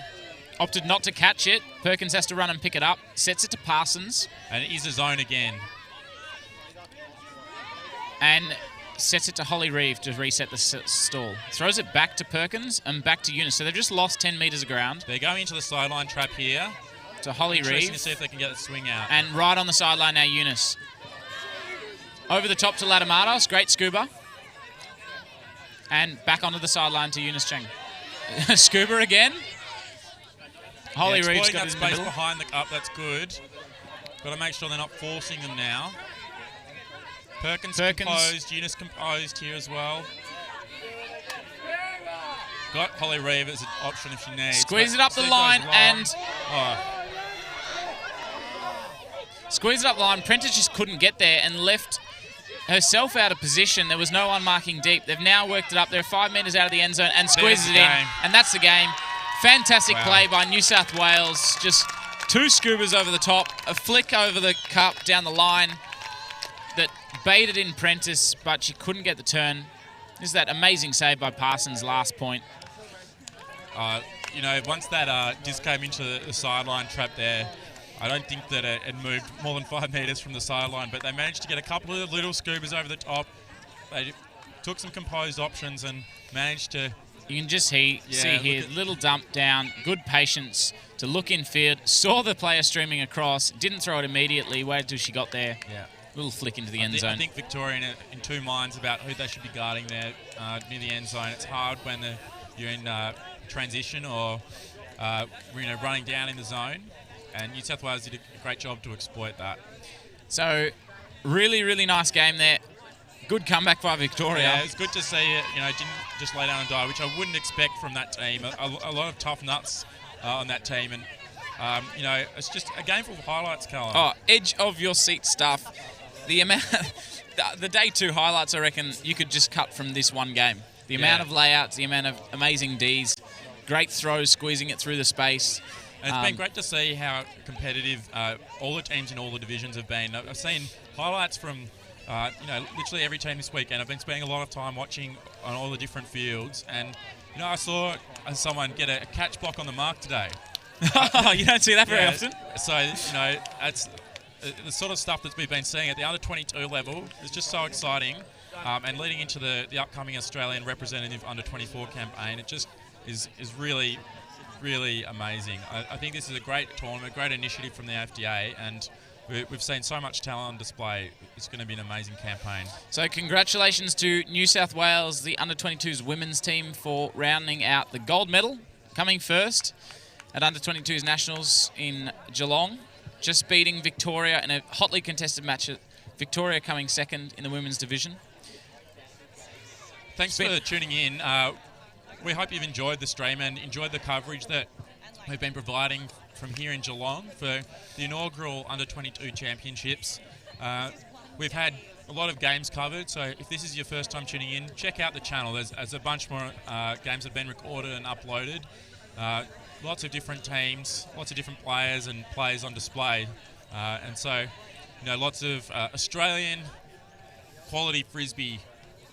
Opted not to catch it. Perkins has to run and pick it up. Sets it to Parsons. And it is a zone again. And sets it to Holly Reeve to reset the stall. Throws it back to Perkins and back to Eunice. So they've just lost 10 metres of ground. They're going into the sideline trap here. To Holly Interesting Reeve. to see if they can get the swing out. And right on the sideline now, Eunice. Over the top to Latamatos. Great scuba. And back onto the sideline to Eunice Cheng. Scuba again. Holly Reeve's got that it in the space middle. behind the cup. That's good. Got to make sure they're not forcing them now. Perkins composed. Eunice composed here as well. Got Holly Reeve as an option if she needs. Squeeze it up the line and... Squeeze it up the line. Prentice just couldn't get there and left herself out of position. There was no one marking deep. They've now worked it up. They're 5 metres out of the end zone and squeezes it in. And that's the game. Fantastic play by New South Wales. Just 2 scubas over the top. A flick over the cup down the line that baited in Prentice, but she couldn't get the turn. This is that amazing save by Parsons last point. You know, once that disc came into the sideline trap there, I don't think that it moved more than 5 metres from the sideline, but they managed to get a couple of little scubas over the top. They took some composed options and managed to... You can just see here, little dump down, good patience to look in field, saw the player streaming across, didn't throw it immediately, waited till she got there. Yeah. Little flick into the end zone. I think Victoria in 2 minds about who they should be guarding there near the end zone. It's hard when you're in transition or running down in the zone. And New South Wales did a great job to exploit that. So, really, really nice game there. Good comeback by Victoria. Yeah, it's good to see it. You know, didn't just lay down and die, which I wouldn't expect from that team. A lot of tough nuts on that team. And, it's just a game full of highlights, Callum. Oh, edge of your seat stuff. The amount, the day 2 highlights, I reckon you could just cut from this one game. The amount of layouts, the amount of amazing Ds, great throws, squeezing it through the space. And it's been great to see how competitive all the teams in all the divisions have been. I've seen highlights from, literally every team this week, and I've been spending a lot of time watching on all the different fields. And, I saw someone get a catch block on the mark today. You don't see that very often. So, that's the sort of stuff that we've been seeing at the under-22 level is just so exciting. And leading into the upcoming Australian representative under-24 campaign, it just is really, really amazing. I think this is a great tournament, great initiative from the AFDA, and we've seen so much talent on display. It's going to be an amazing campaign. So congratulations to New South Wales, the under-22s women's team, for rounding out the gold medal, coming first at under-22s nationals in Geelong, just beating Victoria in a hotly contested match. Victoria coming second in the women's division. Thanks for tuning in. We hope you've enjoyed the stream and enjoyed the coverage that we've been providing from here in Geelong for the inaugural Under-22 Championships. We've had a lot of games covered, so if this is your first time tuning in, check out the channel. There's a bunch more games that have been recorded and uploaded. Lots of different teams, lots of different players and plays on display. And so, lots of Australian quality frisbee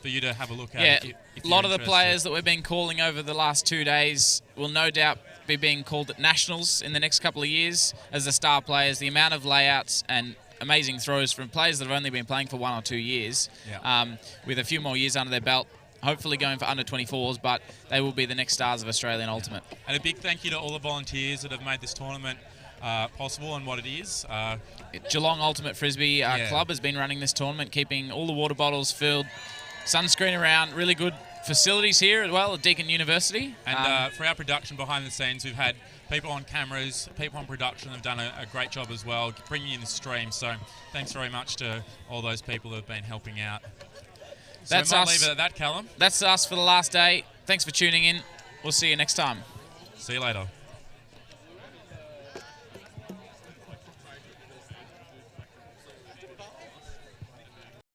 for you to have a look at. Yeah, if a lot of you're the interested. players that we've been calling over the last 2 days will no doubt be being called at nationals in the next couple of years as the star players. The amount of layouts and amazing throws from players that have only been playing for 1 or 2 years, with a few more years under their belt, hopefully going for under-24s, but they will be the next stars of Australian Ultimate. And a big thank you to all the volunteers that have made this tournament possible and what it is. Geelong Ultimate Frisbee Club has been running this tournament, keeping all the water bottles filled, sunscreen around, really good facilities here as well at Deakin University. And for our production behind the scenes, we've had people on cameras, people on production have done a great job as well, bringing in the stream. So thanks very much to all those people who have been helping out. So That's we might us. leave it at that, Callum. That's us for the last day. Thanks for tuning in. We'll see you next time. See you later.